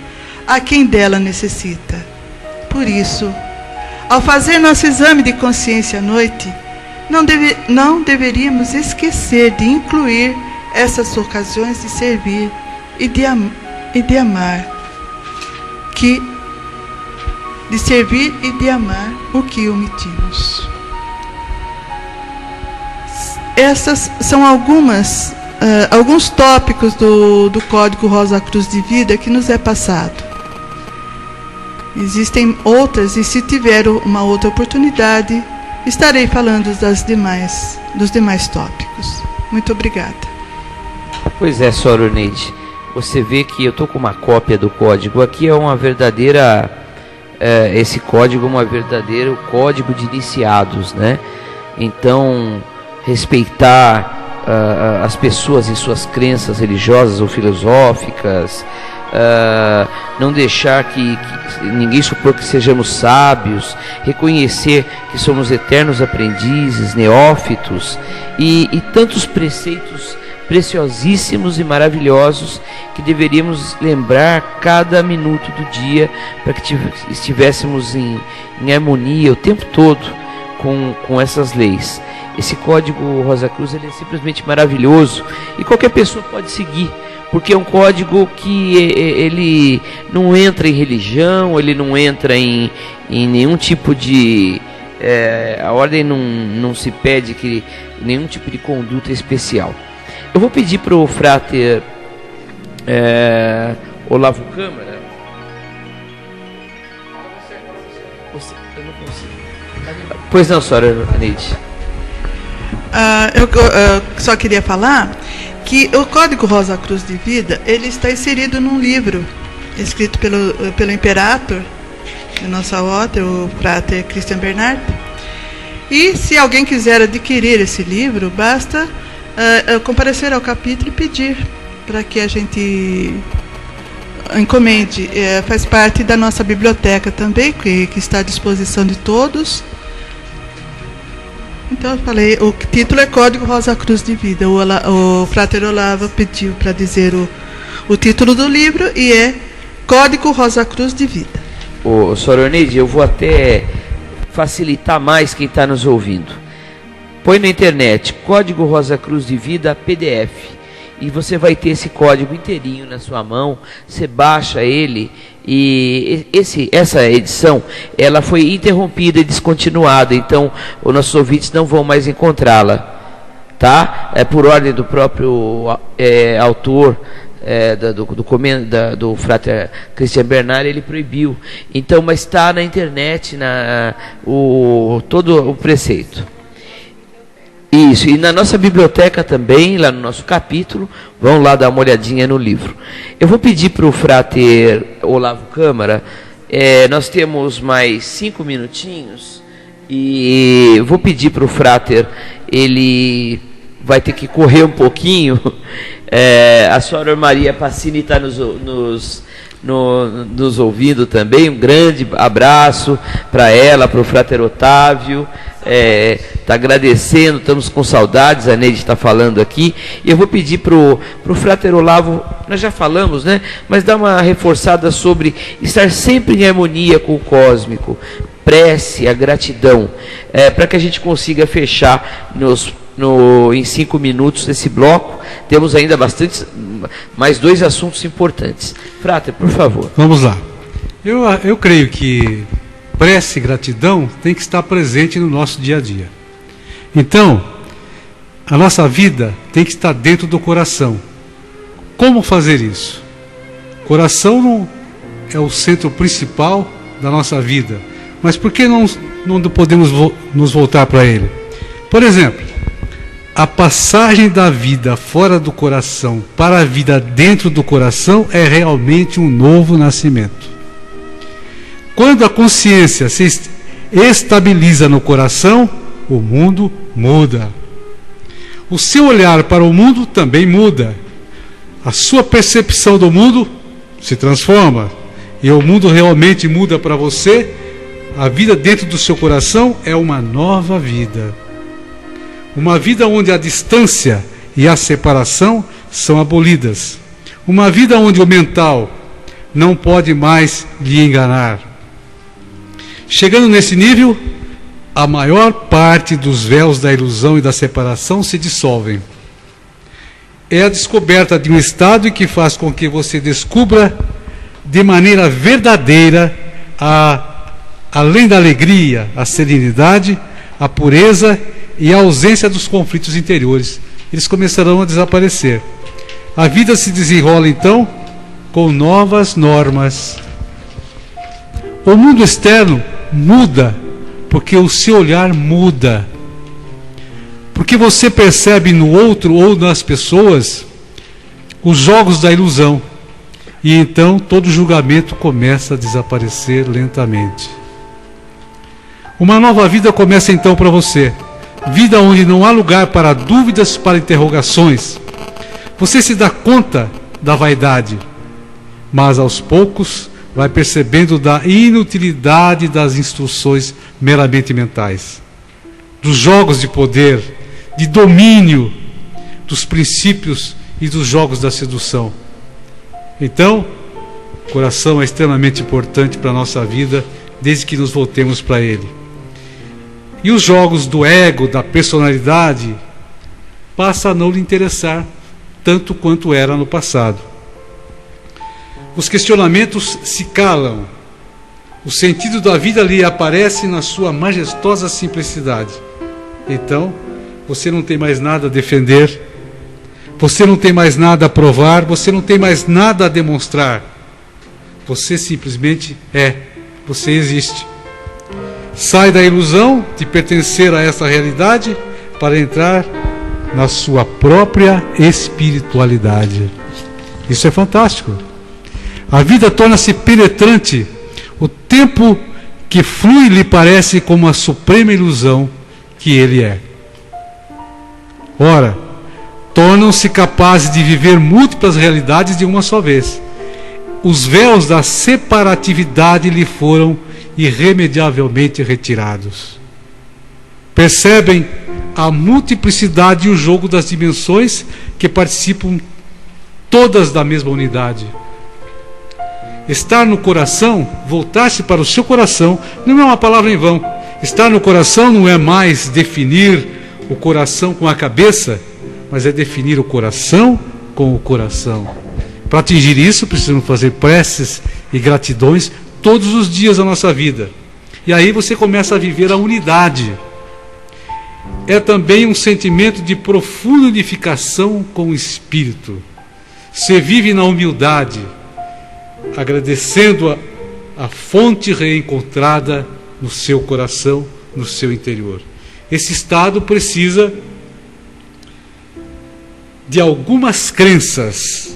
a quem dela necessita. Por isso, ao fazer nosso exame de consciência à noite, não deveríamos esquecer de incluir essas ocasiões de servir e de amar, de servir e de amar o que omitimos. Essas são alguns tópicos do Código Rosa Cruz de Vida que nos é passado. Existem outras, e se tiver uma outra oportunidade, estarei falando dos demais tópicos. Muito obrigada. Pois é, Sra. Neide, você vê que eu estou com uma cópia do código. Aqui é uma verdadeira, esse código é um verdadeiro código de iniciados, né? Então, respeitar as pessoas em suas crenças religiosas ou filosóficas, não deixar que ninguém supor que sejamos sábios, reconhecer que somos eternos aprendizes, neófitos e tantos preceitos preciosíssimos e maravilhosos que deveríamos lembrar cada minuto do dia para que estivéssemos em harmonia o tempo todo com essas leis. Esse código Rosa Cruz, ele é simplesmente maravilhoso e qualquer pessoa pode seguir, porque é um código que ele não entra em religião, ele não entra em nenhum tipo de... a ordem não se pede que nenhum tipo de conduta especial. Eu vou pedir para o Frater Olavo Câmara. Eu não consigo. Pois não, Sra. Neide. Eu só queria falar que o Código Rosa Cruz de Vida, ele está inserido num livro escrito pelo Imperator da nossa ordem, o Frater Christian Bernard. E se alguém quiser adquirir esse livro, basta comparecer ao capítulo e pedir para que a gente encomende. Faz parte da nossa biblioteca também, que está à disposição de todos. Então eu falei, o título é Código Rosa Cruz de Vida. O Frater Olavo pediu para dizer o título do livro, e é Código Rosa Cruz de Vida. Sra. Neide, eu vou até facilitar mais quem está nos ouvindo. Põe na internet Código Rosa Cruz de Vida PDF e você vai ter esse código inteirinho na sua mão. Você baixa ele E essa edição, ela foi interrompida e descontinuada, então os nossos ouvintes não vão mais encontrá-la, tá? Por ordem do próprio autor do Frater Christian Bernard, ele proibiu. Então, mas está na internet todo o preceito. Isso, e na nossa biblioteca também, lá no nosso capítulo, vão lá dar uma olhadinha no livro. Eu vou pedir para o Frater Olavo Câmara, nós temos mais 5 minutinhos, e vou pedir para o Frater, ele vai ter que correr um pouquinho. A senhora Maria Passini está nos ouvindo também, um grande abraço para ela, para o Frater Otávio. Está agradecendo, estamos com saudades, a Neide está falando aqui, e eu vou pedir para o Frater Olavo, nós já falamos, né, mas dar uma reforçada sobre estar sempre em harmonia com o cósmico, prece, a gratidão, para que a gente consiga fechar em 5 minutos esse bloco. Temos ainda mais 2 assuntos importantes. Frater, por favor. Vamos lá. Eu creio que prece e gratidão tem que estar presente no nosso dia a dia. Então, a nossa vida tem que estar dentro do coração. Como fazer isso? O coração não é o centro principal da nossa vida, mas por que não podemos nos voltar para ele? Por exemplo, a passagem da vida fora do coração para a vida dentro do coração é realmente um novo nascimento. Quando a consciência se estabiliza no coração, o mundo muda. O seu olhar para o mundo também muda. A sua percepção do mundo se transforma. E o mundo realmente muda para você. A vida dentro do seu coração é uma nova vida. Uma vida onde a distância e a separação são abolidas. Uma vida onde o mental não pode mais lhe enganar. Chegando nesse nível, a maior parte dos véus da ilusão e da separação se dissolvem. É a descoberta de um estado que faz com que você descubra de maneira verdadeira, além da alegria, a serenidade, a pureza e a ausência dos conflitos interiores. Eles começarão a desaparecer. A vida se desenrola então com novas normas. O mundo externo muda porque o seu olhar muda. Porque você percebe no outro ou nas pessoas os jogos da ilusão. E então todo julgamento começa a desaparecer lentamente. Uma nova vida começa então para você. Vida onde não há lugar para dúvidas, para interrogações. Você se dá conta da vaidade, mas aos poucos vai percebendo da inutilidade das instruções meramente mentais, dos jogos de poder, de domínio, dos princípios e dos jogos da sedução. Então, o coração é extremamente importante para a nossa vida, desde que nos voltemos para ele. E os jogos do ego, da personalidade, passa a não lhe interessar tanto quanto era no passado. Os questionamentos se calam. O sentido da vida lhe aparece na sua majestosa simplicidade. Então, você não tem mais nada a defender, você não tem mais nada a provar, você não tem mais nada a demonstrar. Você simplesmente você existe. Sai da ilusão de pertencer a essa realidade para entrar na sua própria espiritualidade. Isso é fantástico. A vida torna-se penetrante. O tempo que flui lhe parece como a suprema ilusão que ele é. Ora, tornam-se capazes de viver múltiplas realidades de uma só vez. Os véus da separatividade lhe foram irremediavelmente retirados. Percebem a multiplicidade e o jogo das dimensões que participam todas da mesma unidade. Estar no coração, voltar-se para o seu coração, não é uma palavra em vão. Estar no coração não é mais definir o coração com a cabeça, mas é definir o coração com o coração. Para atingir isso, precisamos fazer preces e gratidões todos os dias da nossa vida. E aí você começa a viver a unidade. É também um sentimento de profunda unificação com o Espírito. Você vive na humildade, agradecendo a fonte reencontrada no seu coração, no seu interior. Esse estado precisa de algumas crenças.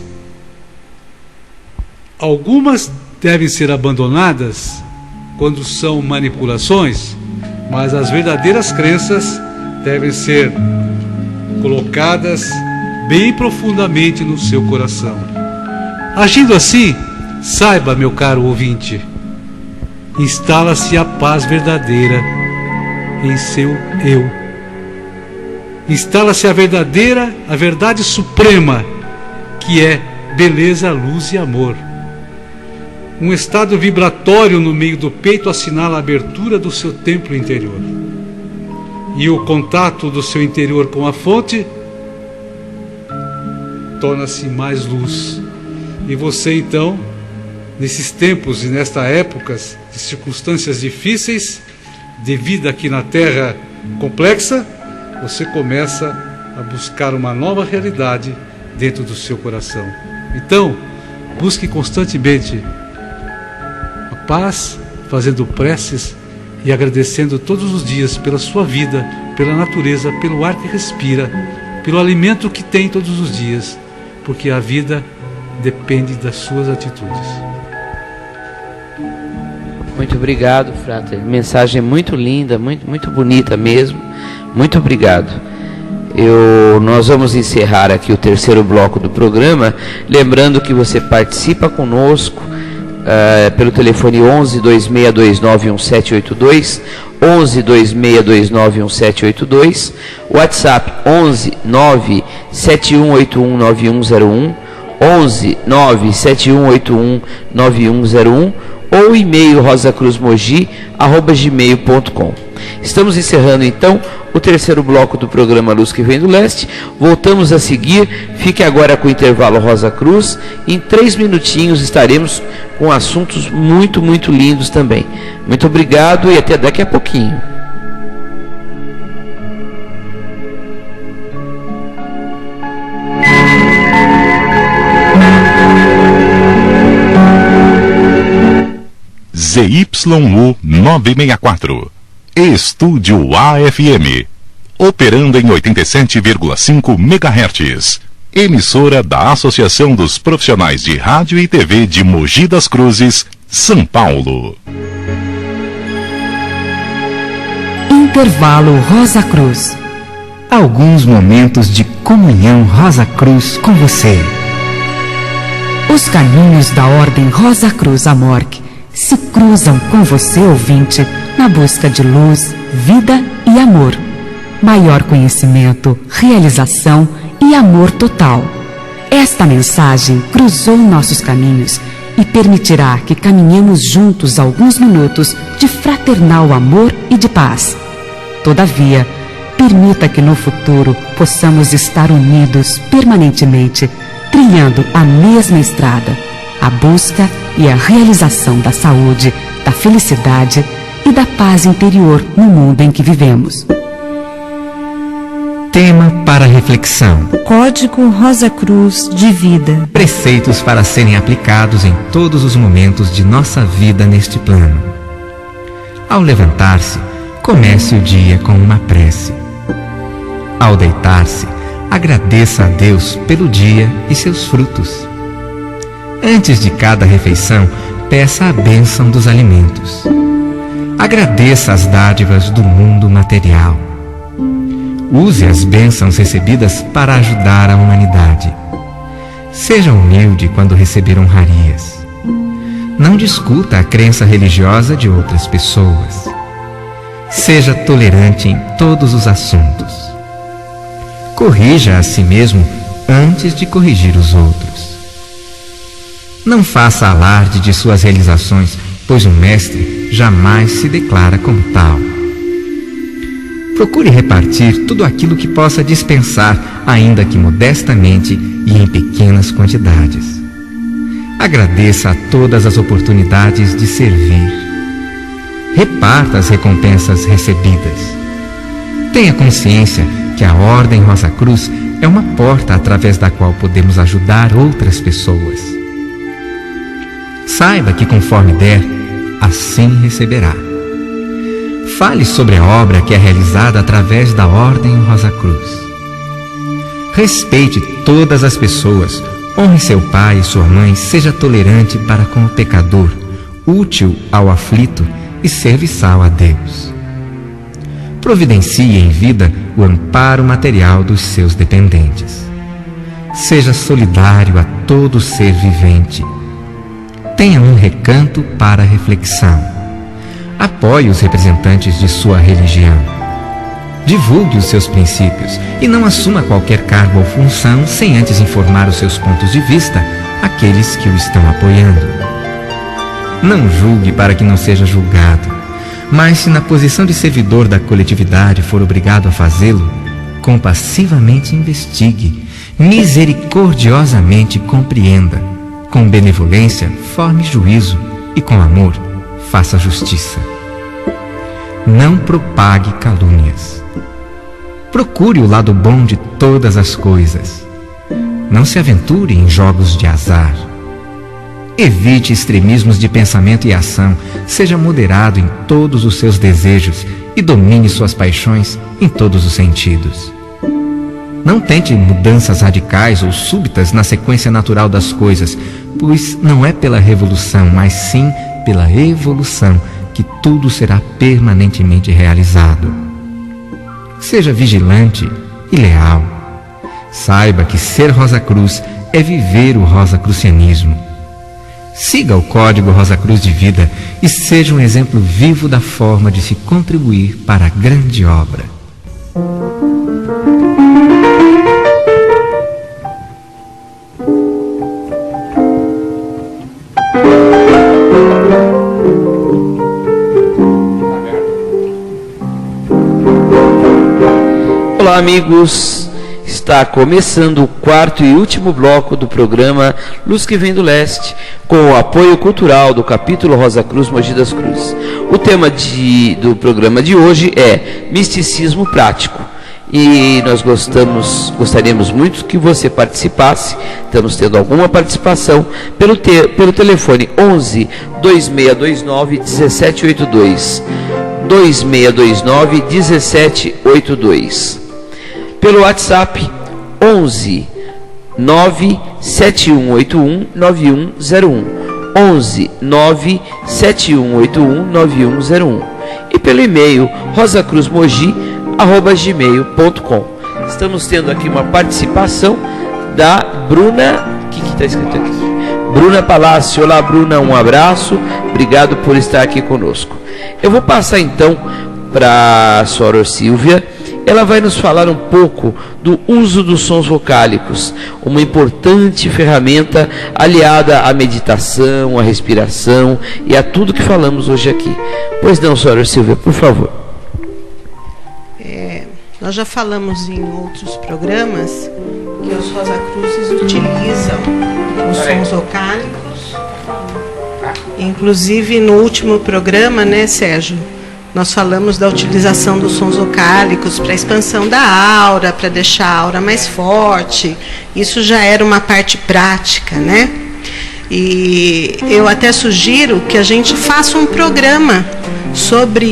Algumas devem ser abandonadas quando são manipulações, mas as verdadeiras crenças devem ser colocadas bem profundamente no seu coração. Agindo assim, saiba, meu caro ouvinte, instala-se a paz verdadeira em seu eu. Instala-se a verdade suprema, que é beleza, luz e amor. Um estado vibratório no meio do peito assinala a abertura do seu templo interior. E o contato do seu interior com a fonte torna-se mais luz. E você então, nesses tempos e nestas épocas de circunstâncias difíceis, de vida aqui na Terra complexa, você começa a buscar uma nova realidade dentro do seu coração. Então, busque constantemente a paz, fazendo preces e agradecendo todos os dias pela sua vida, pela natureza, pelo ar que respira, pelo alimento que tem todos os dias, porque a vida depende das suas atitudes. Muito obrigado, Frater. Mensagem muito linda, muito bonita mesmo. Muito obrigado. Nós vamos encerrar aqui o terceiro bloco do programa, lembrando que você participa conosco pelo telefone 11 2629 1782, 11 2629 1782, WhatsApp 11 97181 9101, 11 97181 9101, ou e-mail rosacruzmogi@gmail.com. Estamos encerrando então o terceiro bloco do programa Luz que Vem do Leste. Voltamos a seguir. Fique agora com o intervalo Rosa Cruz. Em 3 minutinhos estaremos com assuntos muito lindos também. Muito obrigado e até daqui a pouquinho. ZYU 964, Estúdio AFM, operando em 87,5 MHz, emissora da Associação dos Profissionais de Rádio e TV de Mogi das Cruzes, São Paulo. Intervalo Rosa Cruz. Alguns momentos de comunhão Rosa Cruz com você. Os caminhos da Ordem Rosa Cruz Amorque se cruzam com você, ouvinte, na busca de luz, vida e amor. Maior conhecimento, realização e amor total. Esta mensagem cruzou nossos caminhos e permitirá que caminhemos juntos alguns minutos de fraternal amor e de paz. Todavia, permita que no futuro possamos estar unidos permanentemente, trilhando a mesma estrada, a busca e a realização da saúde, da felicidade e da paz interior no mundo em que vivemos. Tema para reflexão: Código Rosa Cruz de Vida. Preceitos para serem aplicados em todos os momentos de nossa vida neste plano. Ao levantar-se, comece o dia com uma prece. Ao deitar-se, agradeça a Deus pelo dia e seus frutos. Antes de cada refeição, peça a bênção dos alimentos. Agradeça as dádivas do mundo material. Use as bênçãos recebidas para ajudar a humanidade. Seja humilde quando receber honrarias. Não discuta a crença religiosa de outras pessoas. Seja tolerante em todos os assuntos. Corrija a si mesmo antes de corrigir os outros. Não faça alarde de suas realizações, pois um mestre jamais se declara como tal. Procure repartir tudo aquilo que possa dispensar, ainda que modestamente e em pequenas quantidades. Agradeça a todas as oportunidades de servir. Reparta as recompensas recebidas. Tenha consciência que a Ordem Rosa Cruz é uma porta através da qual podemos ajudar outras pessoas. Saiba que conforme der, assim receberá. Fale sobre a obra que é realizada através da Ordem Rosa Cruz. Respeite todas as pessoas, honre seu pai e sua mãe, seja tolerante para com o pecador, útil ao aflito e serviçal a Deus. Providencie em vida o amparo material dos seus dependentes. Seja solidário a todo ser vivente. Tenha um recanto para reflexão. Apoie os representantes de sua religião. Divulgue os seus princípios e não assuma qualquer cargo ou função sem antes informar os seus pontos de vista àqueles que o estão apoiando. Não julgue para que não seja julgado, mas se na posição de servidor da coletividade for obrigado a fazê-lo, compassivamente investigue, misericordiosamente compreenda, com benevolência forme juízo e com amor faça justiça. Não propague calúnias. Procure o lado bom de todas as coisas. Não se aventure em jogos de azar. Evite extremismos de pensamento e ação, seja moderado em todos os seus desejos e domine suas paixões em todos os sentidos. Não tente mudanças radicais ou súbitas na sequência natural das coisas, pois não é pela revolução, mas sim pela evolução que tudo será permanentemente realizado. Seja vigilante e leal. Saiba que ser Rosa Cruz é viver o rosacrucianismo. Siga o Código Rosa Cruz de Vida e seja um exemplo vivo da forma de se contribuir para a grande obra. Olá, amigos! Está começando o quarto e último bloco do programa Luz que Vem do Leste, com o apoio cultural do capítulo Rosa Cruz Mogi das Cruzes. O tema do programa de hoje é misticismo prático. E nós gostaríamos muito que você participasse. Estamos tendo alguma participação pelo telefone 11 2629 1782. 2629 1782. Pelo WhatsApp 11 97181 9101. 11 97181 9101. E pelo e-mail rosacruzmogi@gmail.com. Estamos tendo aqui uma participação da Bruna. O que está escrito aqui? Bruna Palácio. Olá, Bruna, um abraço. Obrigado por estar aqui conosco. Eu vou passar então para a Soror Silvia. Ela vai nos falar um pouco do uso dos sons vocálicos, uma importante ferramenta aliada à meditação, à respiração e a tudo que falamos hoje aqui. Pois não, Soror Silvia, por favor. Nós já falamos em outros programas que os Rosacruzes utilizam os sons vocálicos. Inclusive no último programa, né, Sérgio? Nós falamos da utilização dos sons vocálicos para a expansão da aura, para deixar a aura mais forte. Isso já era uma parte prática, né? E eu até sugiro que a gente faça um programa sobre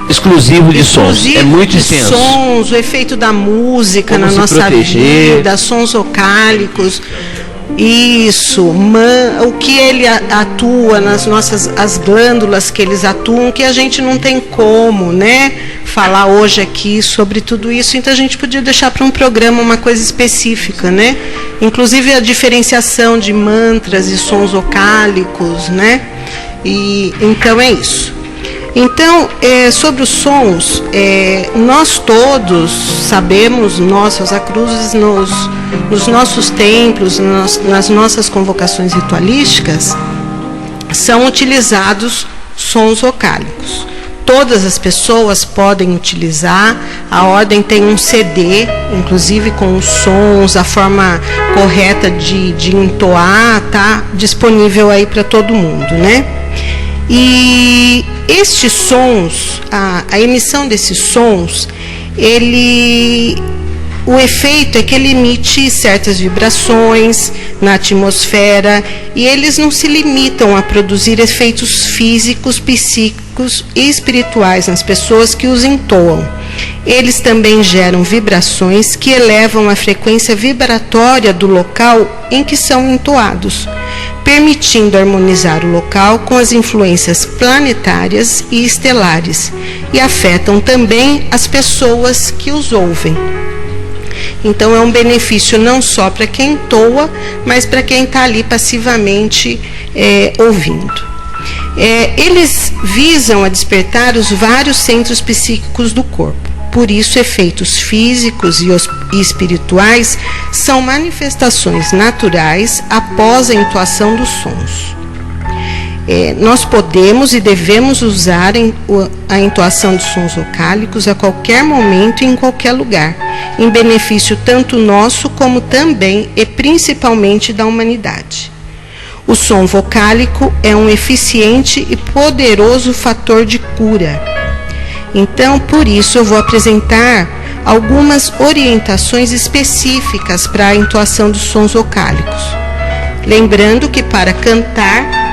exclusivo de sons, é muito extenso. Sons, o efeito da música como na nossa proteger. vida, sons vocálicos. Isso, o que ele atua nas nossas as glândulas que eles atuam, que a gente não tem como, né, falar hoje aqui sobre tudo isso. Então a gente podia deixar para um programa uma coisa específica, né? Inclusive a diferenciação de mantras e sons vocálicos, né? E então é isso. Então, sobre os sons, nós todos sabemos, nós, Rosacruzes, nos nossos templos, nas nossas convocações ritualísticas, são utilizados sons vocálicos. todas as pessoas podem utilizar. A ordem tem um CD, inclusive com os sons, a forma correta de entoar, tá disponível aí para todo mundo, né? E estes sons, a emissão desses sons, o efeito é que ele emite certas vibrações na atmosfera e eles não se limitam a produzir efeitos físicos, psíquicos e espirituais nas pessoas que os entoam. Eles também geram vibrações que elevam a frequência vibratória do local em que são entoados, permitindo harmonizar o local com as influências planetárias e estelares, e afetam também as pessoas que os ouvem. Então é um benefício não só para quem entoa, mas para quem está ali passivamente ouvindo. Eles visam a despertar os vários centros psíquicos do corpo. Por isso, efeitos físicos e espirituais são manifestações naturais após a entoação dos sons. Nós podemos e devemos usar a entoação de sons vocálicos a qualquer momento e em qualquer lugar, em benefício tanto nosso como também e principalmente da humanidade. O som vocálico é um eficiente e poderoso fator de cura. Então, por isso, eu vou apresentar algumas orientações específicas para a entoação dos sons vocálicos. Lembrando que para cantar,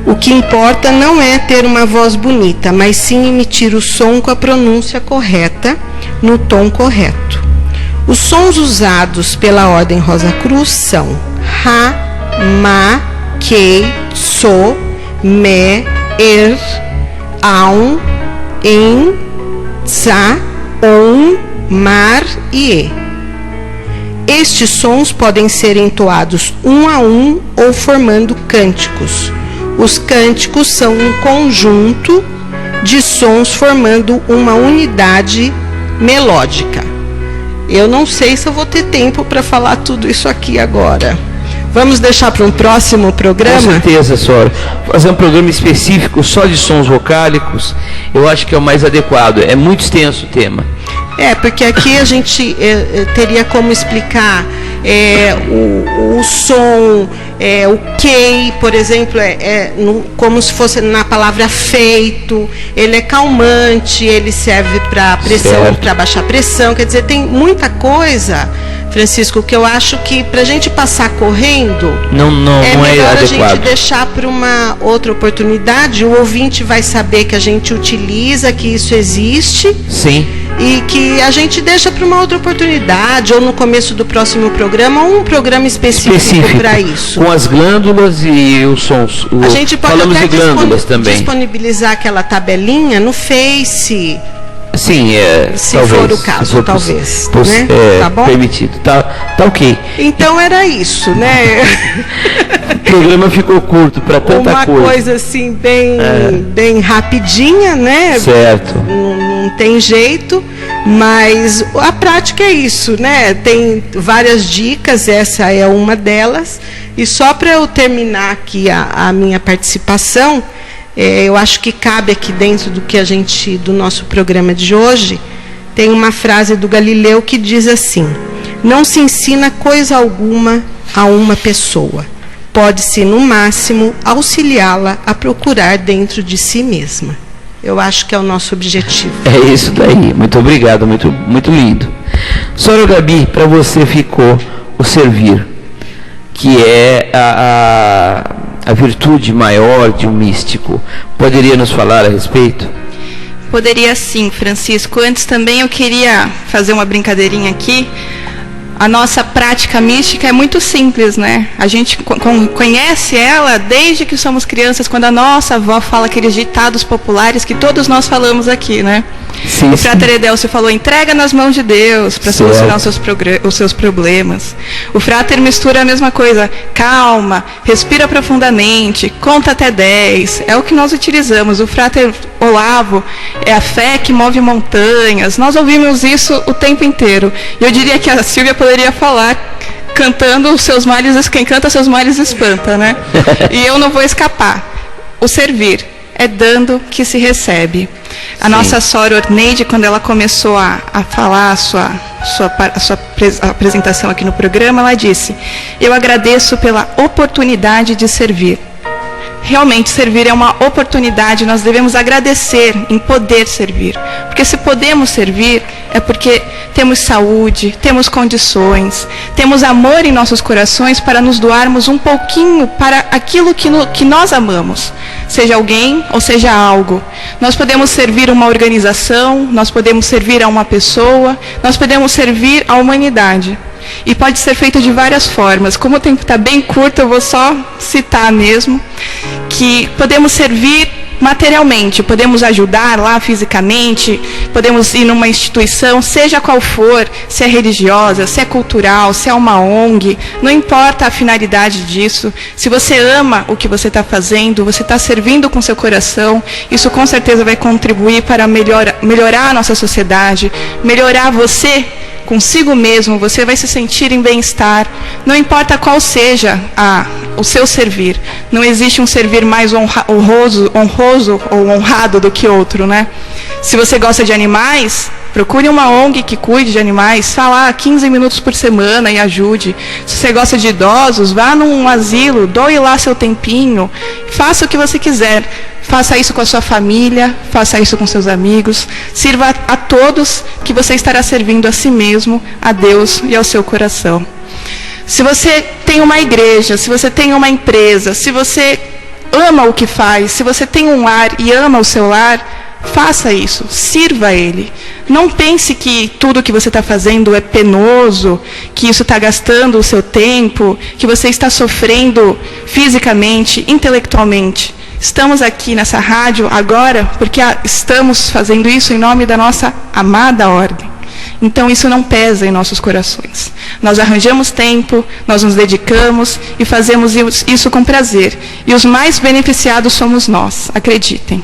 o que importa não é ter uma voz bonita, mas sim emitir o som com a pronúncia correta, no tom correto. Os sons usados pela Ordem Rosa Cruz são Rá, Ma, Kei, So, Me, Er, Aum, Em, Tsa, On, Mar e E. Estes sons podem ser entoados um a um ou formando cânticos. Os cânticos são um conjunto de sons formando uma unidade melódica. Eu não sei se eu vou ter tempo para falar tudo isso aqui agora. Vamos deixar para um próximo programa? Com certeza, senhora. Fazer um programa específico só de sons vocálicos, eu acho que é o mais adequado. É muito extenso o tema. Porque aqui a gente teria como explicar o som, o kei, por exemplo, como se fosse na palavra feito, ele é calmante, ele serve para pressão, para baixar pressão, quer dizer, tem muita coisa, Francisco, que eu acho que para a gente passar correndo, não é melhor adequado. A gente deixar para uma outra oportunidade. O ouvinte vai saber que a gente utiliza, que isso existe. Sim. E que a gente deixa para uma outra oportunidade, ou no começo do próximo programa, ou um programa específico para isso. Com as glândulas e os sons. A gente pode falamos até de glândulas também. disponibilizar aquela tabelinha no Face. Sim, se talvez, for o caso, talvez. Né? Tá bom? Permitido. Tá ok. Então era isso, né? O programa ficou curto para tanta coisa. Uma coisa assim, bem rapidinha, né? Certo. Não tem jeito, mas a prática é isso, né? Tem várias dicas, essa é uma delas. E só para eu terminar aqui a minha participação, eu acho que cabe aqui dentro do nosso programa de hoje, tem uma frase do Galileu que diz assim: não se ensina coisa alguma a uma pessoa. Pode-se, no máximo, auxiliá-la a procurar dentro de si mesma. Eu acho que é o nosso objetivo. É isso daí. Muito obrigado, muito, muito lindo. Senhora Gabi, para você ficou o servir, que é a virtude maior de um místico. Poderia nos falar a respeito? Poderia sim, Francisco. Antes também eu queria fazer uma brincadeirinha aqui. A nossa prática mística é muito simples, né? A gente conhece ela desde que somos crianças, quando a nossa avó fala aqueles ditados populares que todos nós falamos aqui, né? Sim, o Frater Edelcio falou: entrega nas mãos de Deus para solucionar os seus problemas. O Frater mistura a mesma coisa: calma, respira profundamente, conta até 10. É o que nós utilizamos. O Frater Olavo: é a fé que move montanhas. Nós ouvimos isso o tempo inteiro. E eu diria que a Silvia poderia falar cantando os seus males, quem canta seus males espanta, né? E eu não vou escapar. O servir é dando que se recebe. A nossa Sora Orneide, quando ela começou a falar a sua apresentação aqui no programa, ela disse: eu agradeço pela oportunidade de servir. Realmente, servir é uma oportunidade, nós devemos agradecer em poder servir. Porque se podemos servir, é porque temos saúde, temos condições, temos amor em nossos corações para nos doarmos um pouquinho para aquilo que nós amamos. Seja alguém ou seja algo. Nós podemos servir uma organização, nós podemos servir a uma pessoa, nós podemos servir à humanidade. E pode ser feito de várias formas. Como o tempo está bem curto, eu vou só citar mesmo, que podemos servir materialmente, podemos ajudar lá fisicamente, podemos ir numa instituição, seja qual for, se é religiosa, se é cultural, se é uma ONG, não importa a finalidade disso. Se você ama o que você está fazendo, você está servindo com seu coração, isso com certeza vai contribuir para melhorar a nossa sociedade, melhorar você consigo mesmo, você vai se sentir em bem-estar, não importa qual seja o seu servir. Não existe um servir mais honroso ou honrado do que outro, né? Se você gosta de animais, procure uma ONG que cuide de animais, vá lá 15 minutos por semana e ajude. Se você gosta de idosos, vá num asilo, doe lá seu tempinho, faça o que você quiser. Faça isso com a sua família, faça isso com seus amigos, sirva a todos, que você estará servindo a si mesmo, a Deus e ao seu coração. Se você tem uma igreja, se você tem uma empresa, se você ama o que faz, se você tem um lar e ama o seu lar, faça isso, sirva a Ele. Não pense que tudo que você está fazendo é penoso, que isso está gastando o seu tempo, que você está sofrendo fisicamente, intelectualmente. Estamos aqui nessa rádio agora porque estamos fazendo isso em nome da nossa amada ordem. Então isso não pesa em nossos corações. Nós arranjamos tempo, nós nos dedicamos e fazemos isso com prazer. E os mais beneficiados somos nós, acreditem.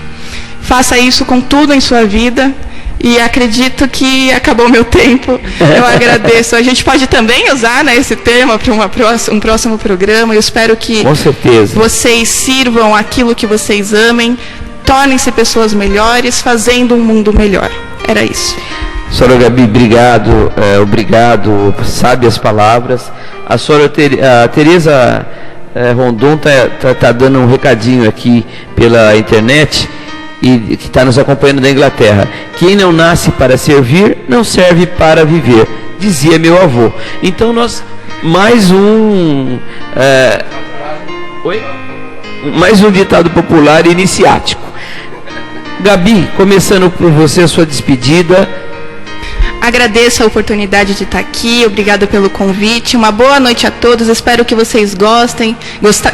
Faça isso com tudo em sua vida. E acredito que acabou o meu tempo. Eu agradeço. A gente pode também usar, né, esse tema para um próximo programa. Eu espero que com certeza vocês sirvam aquilo que vocês amem, tornem-se pessoas melhores, fazendo um mundo melhor. Era isso. Sora Gabi, obrigado, obrigado, sábias palavras. A Sora Tereza Rondon tá dando um recadinho aqui pela internet, e que está nos acompanhando da Inglaterra. Quem não nasce para servir, não serve para viver, dizia meu avô. Então mais um ditado popular iniciático. Gabi, começando por você, a sua despedida. Agradeço a oportunidade de estar aqui, obrigada pelo convite, uma boa noite a todos, espero que vocês gostem,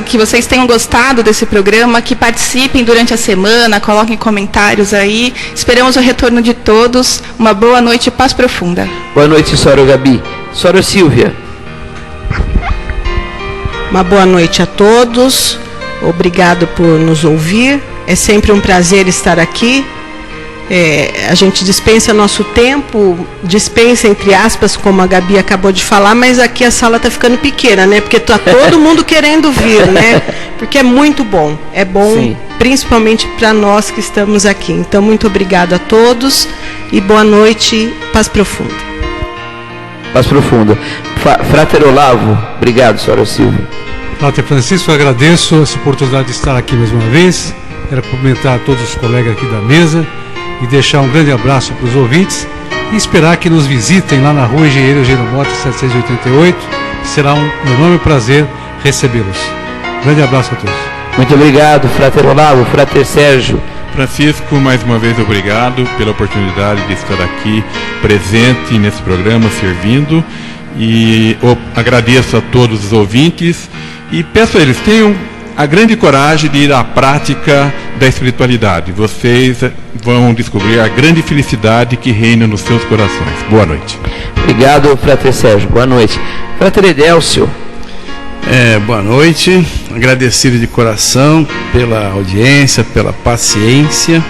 que vocês tenham gostado desse programa, que participem durante a semana, coloquem comentários aí, esperamos o retorno de todos, uma boa noite e paz profunda. Boa noite, Sora Gabi. Sora Silvia. Uma boa noite a todos, obrigado por nos ouvir, é sempre um prazer estar aqui. A gente dispensa nosso tempo, dispensa entre aspas, como a Gabi acabou de falar, mas aqui a sala está ficando pequena, né? Porque está todo mundo querendo vir, né? Porque é muito bom, é bom. Sim. Principalmente para nós que estamos aqui. Então, muito obrigado a todos e boa noite, paz profunda. Paz profunda. Frater Olavo, obrigado, Sora Silvia. Frater Francisco, eu agradeço essa oportunidade de estar aqui mais uma vez. Quero cumprimentar todos os colegas aqui da mesa e deixar um grande abraço para os ouvintes e esperar que nos visitem lá na rua Engenheiro Eugênio Mota, 788. Será um enorme prazer recebê-los. Grande abraço a todos. Muito obrigado, Frater Olavo. Frater Sérgio. Francisco, mais uma vez obrigado pela oportunidade de estar aqui presente nesse programa, servindo, e agradeço a todos os ouvintes e peço a eles, tenham a grande coragem de ir à prática da espiritualidade. Vocês vão descobrir a grande felicidade que reina nos seus corações. Boa noite. Obrigado, Frater Sérgio. Boa noite. Frater Edélcio. Boa noite. Agradecido de coração pela audiência, pela paciência.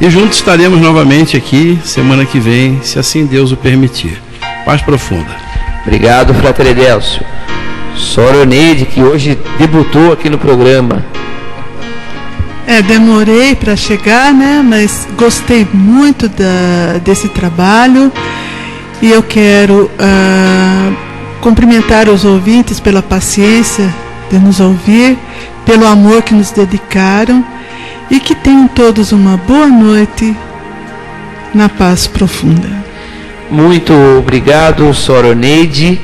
E juntos estaremos novamente aqui semana que vem, se assim Deus o permitir. Paz profunda. Obrigado, Frater Edélcio. Sora Orneide, que hoje debutou aqui no programa. Demorei para chegar, né? Mas gostei muito desse trabalho e eu quero cumprimentar os ouvintes pela paciência de nos ouvir, pelo amor que nos dedicaram e que tenham todos uma boa noite na paz profunda. Muito obrigado, Soroneide.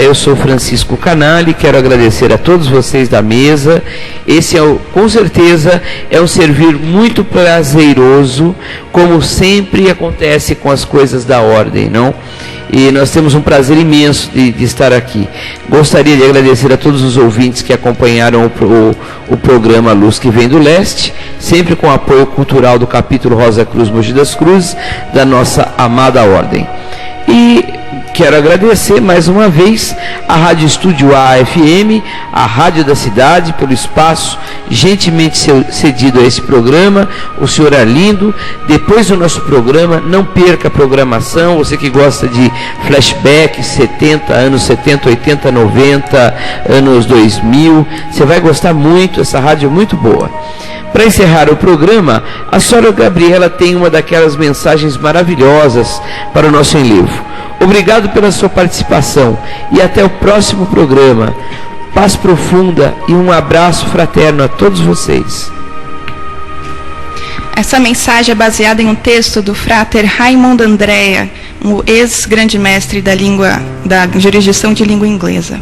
Eu sou Francisco Canali, quero agradecer a todos vocês da mesa. Esse com certeza é um servir muito prazeroso, como sempre acontece com as coisas da ordem, não? E nós temos um prazer imenso de estar aqui. Gostaria de agradecer a todos os ouvintes que acompanharam o programa Luz que Vem do Leste, sempre com apoio cultural do capítulo Rosa Cruz Mogi das Cruzes, da nossa amada ordem. E quero agradecer mais uma vez a Rádio Estúdio AFM, a Rádio da Cidade, pelo espaço gentilmente cedido a esse programa. O senhor Arlindo, depois do nosso programa, não perca a programação. Você que gosta de flashback, 70, anos 70, 80, 90, anos 2000, você vai gostar muito, essa rádio é muito boa. Para encerrar o programa, a senhora Gabriela tem uma daquelas mensagens maravilhosas para o nosso enlevo. Obrigado pela sua participação e até o próximo programa. Paz profunda e um abraço fraterno a todos vocês. Essa mensagem é baseada em um texto do frater Raymond Andrea, um ex-grande mestre da jurisdição de língua inglesa.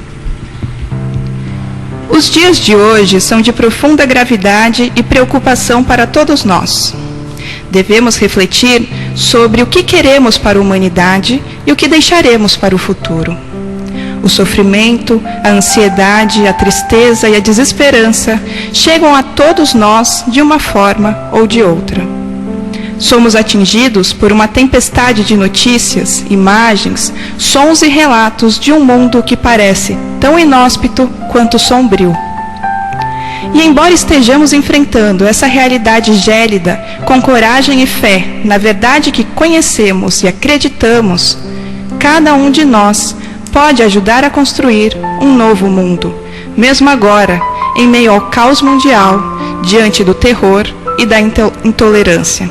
Os dias de hoje são de profunda gravidade e preocupação para todos nós. Devemos refletir sobre o que queremos para a humanidade e o que deixaremos para o futuro. O sofrimento, a ansiedade, a tristeza e a desesperança chegam a todos nós de uma forma ou de outra. Somos atingidos por uma tempestade de notícias, imagens, sons e relatos de um mundo que parece tão inóspito quanto sombrio. E embora estejamos enfrentando essa realidade gélida com coragem e fé na verdade que conhecemos e acreditamos, cada um de nós pode ajudar a construir um novo mundo, mesmo agora, em meio ao caos mundial, diante do terror e da intolerância.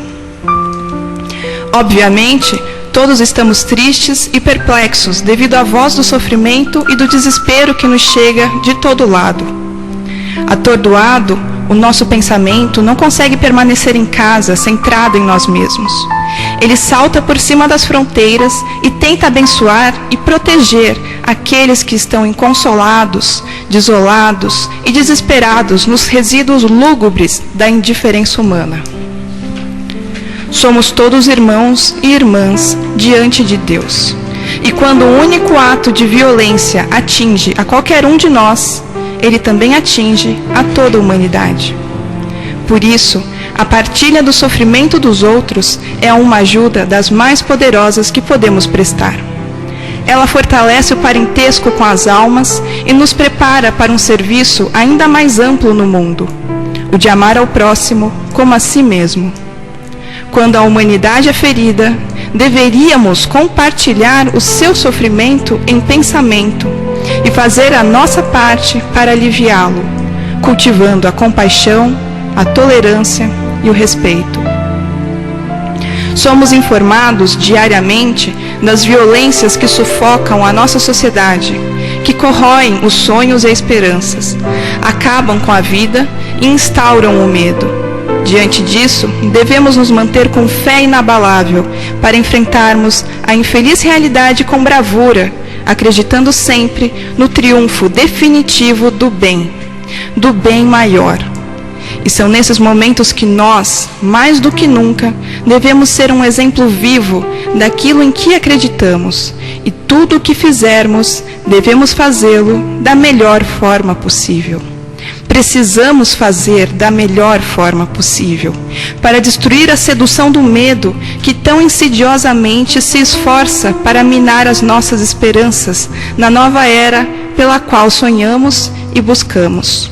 Obviamente, todos estamos tristes e perplexos devido à voz do sofrimento e do desespero que nos chega de todo lado. Atordoado, o nosso pensamento não consegue permanecer em casa, centrado em nós mesmos. Ele salta por cima das fronteiras e tenta abençoar e proteger aqueles que estão inconsolados, desolados e desesperados nos resíduos lúgubres da indiferença humana. Somos todos irmãos e irmãs diante de Deus. E quando um único ato de violência atinge a qualquer um de nós, ele também atinge a toda a humanidade. Por isso, a partilha do sofrimento dos outros é uma ajuda das mais poderosas que podemos prestar. Ela fortalece o parentesco com as almas e nos prepara para um serviço ainda mais amplo no mundo, o de amar ao próximo como a si mesmo. Quando a humanidade é ferida, deveríamos compartilhar o seu sofrimento em pensamento e fazer a nossa parte para aliviá-lo, cultivando a compaixão, a tolerância e o respeito. Somos informados diariamente das violências que sufocam a nossa sociedade, que corroem os sonhos e esperanças, acabam com a vida e instauram o medo. Diante disso, devemos nos manter com fé inabalável para enfrentarmos a infeliz realidade com bravura, acreditando sempre no triunfo definitivo do bem maior. E são nesses momentos que nós, mais do que nunca, devemos ser um exemplo vivo daquilo em que acreditamos. E tudo o que fizermos, devemos fazê-lo da melhor forma possível. Precisamos fazer da melhor forma possível para destruir a sedução do medo que tão insidiosamente se esforça para minar as nossas esperanças na nova era pela qual sonhamos e buscamos.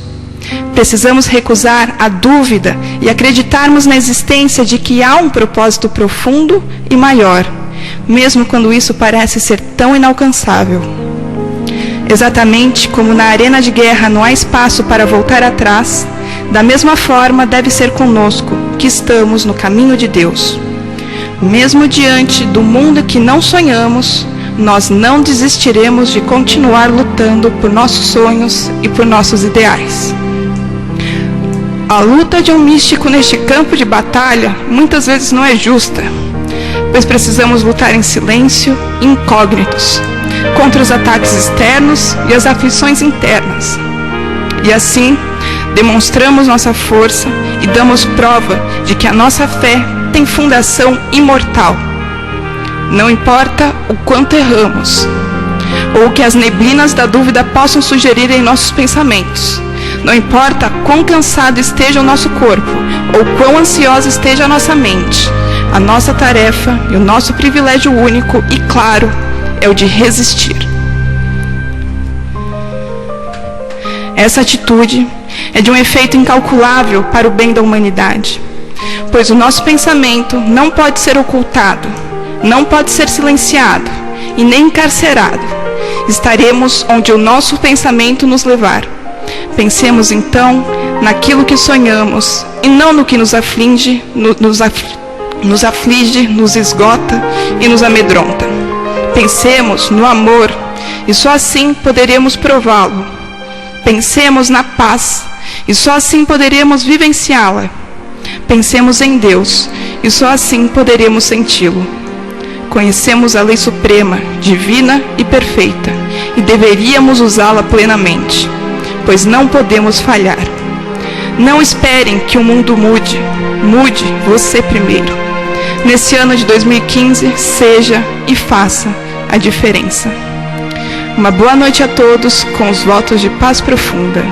Precisamos recusar a dúvida e acreditarmos na existência de que há um propósito profundo e maior, mesmo quando isso parece ser tão inalcançável. Exatamente como na arena de guerra não há espaço para voltar atrás, Da mesma forma, deve ser conosco, que estamos no caminho de Deus. Mesmo diante do mundo que não sonhamos, nós não desistiremos de continuar lutando por nossos sonhos e por nossos ideais. A luta de um místico neste campo de batalha muitas vezes não é justa, pois precisamos lutar em silêncio, incógnitos, contra os ataques externos e as aflições internas. E assim, demonstramos nossa força e damos prova de que a nossa fé tem fundação imortal. Não importa o quanto erramos, ou o que as neblinas da dúvida possam sugerir em nossos pensamentos. Não importa quão cansado esteja o nosso corpo, ou quão ansiosa esteja a nossa mente. A nossa tarefa e o nosso privilégio único e claro é o de resistir. Essa atitude é de um efeito incalculável para o bem da humanidade, pois o nosso pensamento não pode ser ocultado, não pode ser silenciado e nem encarcerado. Estaremos onde o nosso pensamento nos levar. Pensemos então naquilo que sonhamos e não no que nos aflige, nos esgota e nos amedronta. Pensemos no amor e só assim poderemos prová-lo. Pensemos na paz e só assim poderemos vivenciá-la. Pensemos em Deus e só assim poderemos senti-lo. Conhecemos a lei suprema, divina e perfeita, e deveríamos usá-la plenamente, pois não podemos falhar. Não esperem que o mundo mude, mude você primeiro. Nesse ano de 2015, seja e faça a diferença. Uma boa noite a todos, com os votos de paz profunda.